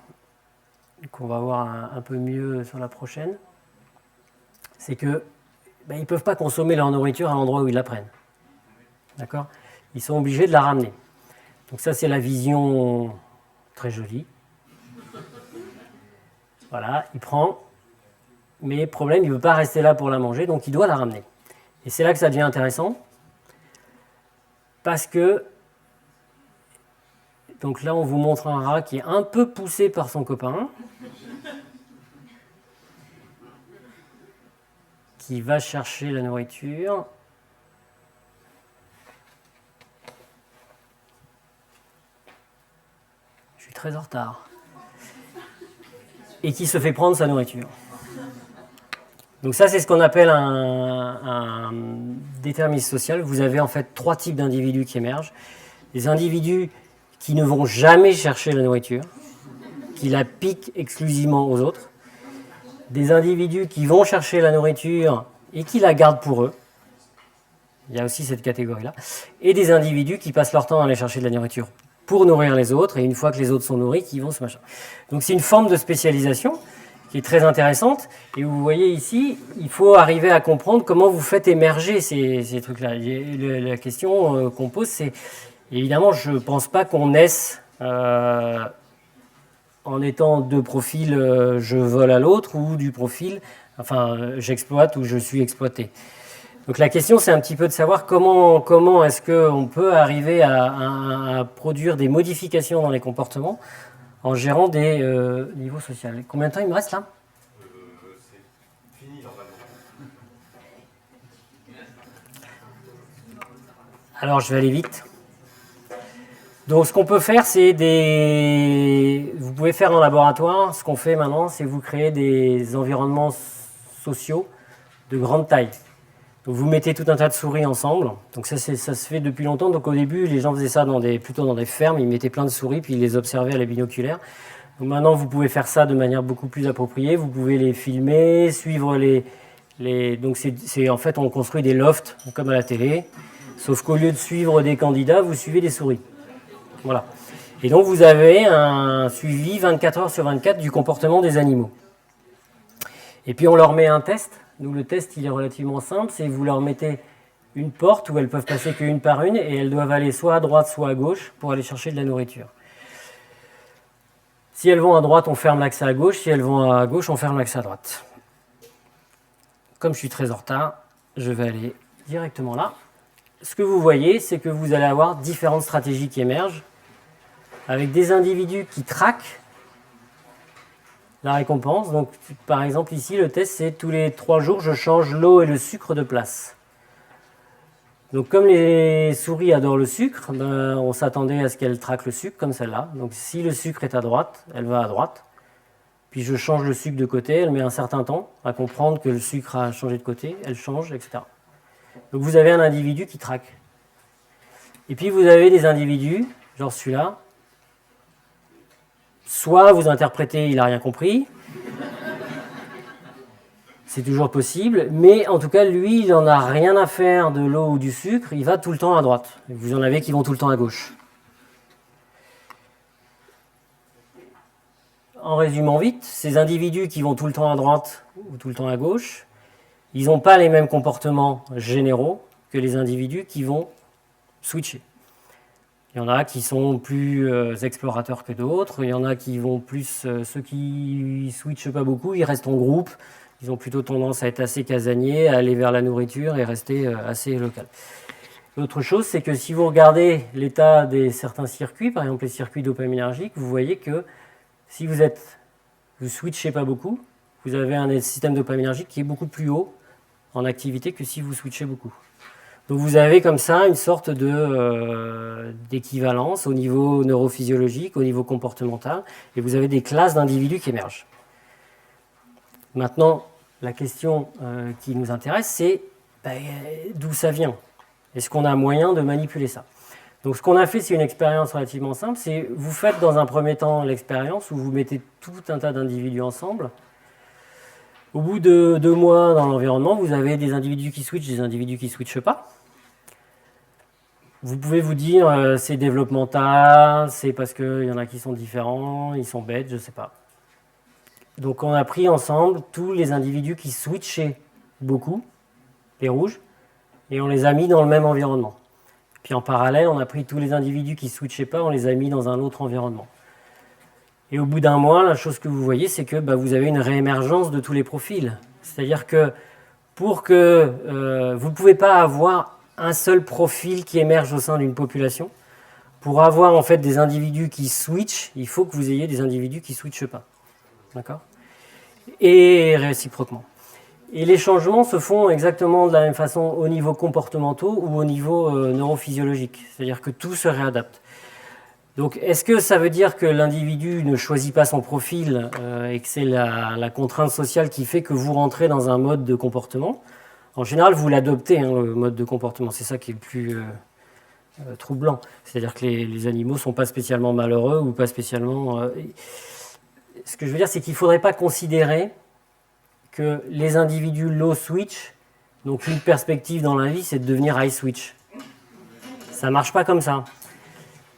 Speaker 1: qu'on va voir un peu mieux sur la prochaine. C'est que ils ne peuvent pas consommer leur nourriture à l'endroit où ils la prennent. D'accord ? Ils sont obligés de la ramener. Donc ça, c'est la vision très jolie. Voilà, il prend, mais problème, il ne veut pas rester là pour la manger, donc il doit la ramener. Et c'est là que ça devient intéressant, parce que, donc là, on vous montre un rat qui est un peu poussé par son copain, qui va chercher la nourriture. Je suis très en retard. Et qui se fait prendre sa nourriture. Donc ça, c'est ce qu'on appelle un déterminisme social. Vous avez en fait trois types d'individus qui émergent. Des individus qui ne vont jamais chercher la nourriture, qui la piquent exclusivement aux autres. Des individus qui vont chercher la nourriture et qui la gardent pour eux. Il y a aussi cette catégorie-là. Et des individus qui passent leur temps à aller chercher de la nourriture pour nourrir les autres, et une fois que les autres sont nourris, qui vont se machin. Donc c'est une forme de spécialisation qui est très intéressante. Et vous voyez ici, il faut arriver à comprendre comment vous faites émerger ces trucs-là. La question qu'on pose, c'est, évidemment, je ne pense pas qu'on naisse en étant de profil je vole à l'autre ou du profil j'exploite ou je suis exploité. Donc la question c'est un petit peu de savoir comment est-ce qu'on peut arriver à produire des modifications dans les comportements en gérant des niveaux sociaux. Combien de temps il me reste là ?
Speaker 3: C'est fini normalement.
Speaker 1: Alors je vais aller vite. Donc ce qu'on peut faire, c'est vous pouvez faire en laboratoire, ce qu'on fait maintenant, c'est vous créer des environnements sociaux de grande taille. Donc vous mettez tout un tas de souris ensemble. Donc ça se fait depuis longtemps. Donc au début, les gens faisaient ça plutôt dans des fermes, ils mettaient plein de souris, puis ils les observaient à la binoculaire. Donc maintenant, vous pouvez faire ça de manière beaucoup plus appropriée. Vous pouvez les filmer, suivre donc en fait, on construit des lofts, comme à la télé. Sauf qu'au lieu de suivre des candidats, vous suivez des souris. Voilà. Et donc vous avez un suivi 24 heures sur 24 du comportement des animaux. Et puis on leur met un test. Nous, le test, il est relativement simple. C'est vous leur mettez une porte où elles peuvent passer qu'une par une et elles doivent aller soit à droite, soit à gauche pour aller chercher de la nourriture. Si elles vont à droite, on ferme l'accès à gauche. Si elles vont à gauche, on ferme l'accès à droite. Comme je suis très en retard, je vais aller directement là. Ce que vous voyez, c'est que vous allez avoir différentes stratégies qui émergent avec des individus qui traquent la récompense. Donc, par exemple, ici, le test, c'est tous les 3 jours, je change l'eau et le sucre de place. Donc, comme les souris adorent le sucre, on s'attendait à ce qu'elles traquent le sucre, comme celle-là. Donc, si le sucre est à droite, elle va à droite. Puis, je change le sucre de côté, elle met un certain temps à comprendre que le sucre a changé de côté, elle change, etc. Donc, vous avez un individu qui traque. Et puis, vous avez des individus, genre celui-là. Soit vous interprétez, il n'a rien compris. C'est toujours possible. Mais en tout cas, lui, il n'en a rien à faire de l'eau ou du sucre. Il va tout le temps à droite. Vous en avez qui vont tout le temps à gauche. En résumant vite, ces individus qui vont tout le temps à droite ou tout le temps à gauche, ils n'ont pas les mêmes comportements généraux que les individus qui vont switcher. Il y en a qui sont plus explorateurs que d'autres, il y en a qui vont plus, ceux qui ne switchent pas beaucoup, ils restent en groupe, ils ont plutôt tendance à être assez casaniers, à aller vers la nourriture et rester assez local. L'autre chose, c'est que si vous regardez l'état de certains circuits, par exemple les circuits dopaminergiques, vous voyez que si vous switchez pas beaucoup, vous avez un système dopaminergique qui est beaucoup plus haut en activité que si vous switchez beaucoup. Donc vous avez comme ça une sorte d'équivalence au niveau neurophysiologique, au niveau comportemental, et vous avez des classes d'individus qui émergent. Maintenant, la question qui nous intéresse, c'est d'où ça vient? Est-ce qu'on a moyen de manipuler ça? Donc ce qu'on a fait, c'est une expérience relativement simple, c'est vous faites dans un premier temps l'expérience où vous mettez tout un tas d'individus ensemble. Au bout de 2 mois dans l'environnement, vous avez des individus qui switchent, des individus qui ne switchent pas. Vous pouvez vous dire c'est développemental, c'est parce qu'il y en a qui sont différents, ils sont bêtes, je ne sais pas. Donc on a pris ensemble tous les individus qui switchaient beaucoup, les rouges, et on les a mis dans le même environnement. Puis en parallèle, on a pris tous les individus qui ne switchaient pas, on les a mis dans un autre environnement. Et au bout d'1 mois, la chose que vous voyez, c'est que vous avez une réémergence de tous les profils. C'est-à-dire que pour que vous ne pouvez pas avoir un seul profil qui émerge au sein d'une population. Pour avoir en fait des individus qui switchent, il faut que vous ayez des individus qui ne switchent pas. D'accord? Et réciproquement. Et les changements se font exactement de la même façon au niveau comportementaux ou au niveau neurophysiologique. C'est-à-dire que tout se réadapte. Donc, est-ce que ça veut dire que l'individu ne choisit pas son profil et que c'est la contrainte sociale qui fait que vous rentrez dans un mode de comportement? En général, vous l'adoptez, le mode de comportement. C'est ça qui est le plus troublant. C'est-à-dire que les animaux ne sont pas spécialement malheureux ou pas spécialement... Ce que je veux dire, c'est qu'il ne faudrait pas considérer que les individus low switch n'ont qu'une perspective dans la vie, c'est de devenir high switch. Ça ne marche pas comme ça.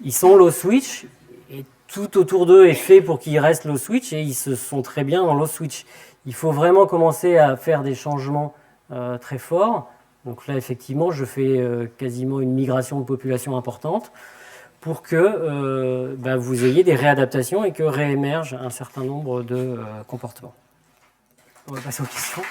Speaker 1: Ils sont low switch et tout autour d'eux est fait pour qu'ils restent low switch et ils se sont très bien en low switch. Il faut vraiment commencer à faire des changements très forts. Donc là, effectivement, je fais quasiment une migration de population importante pour que vous ayez des réadaptations et que réémergent un certain nombre de comportements. On va passer aux questions.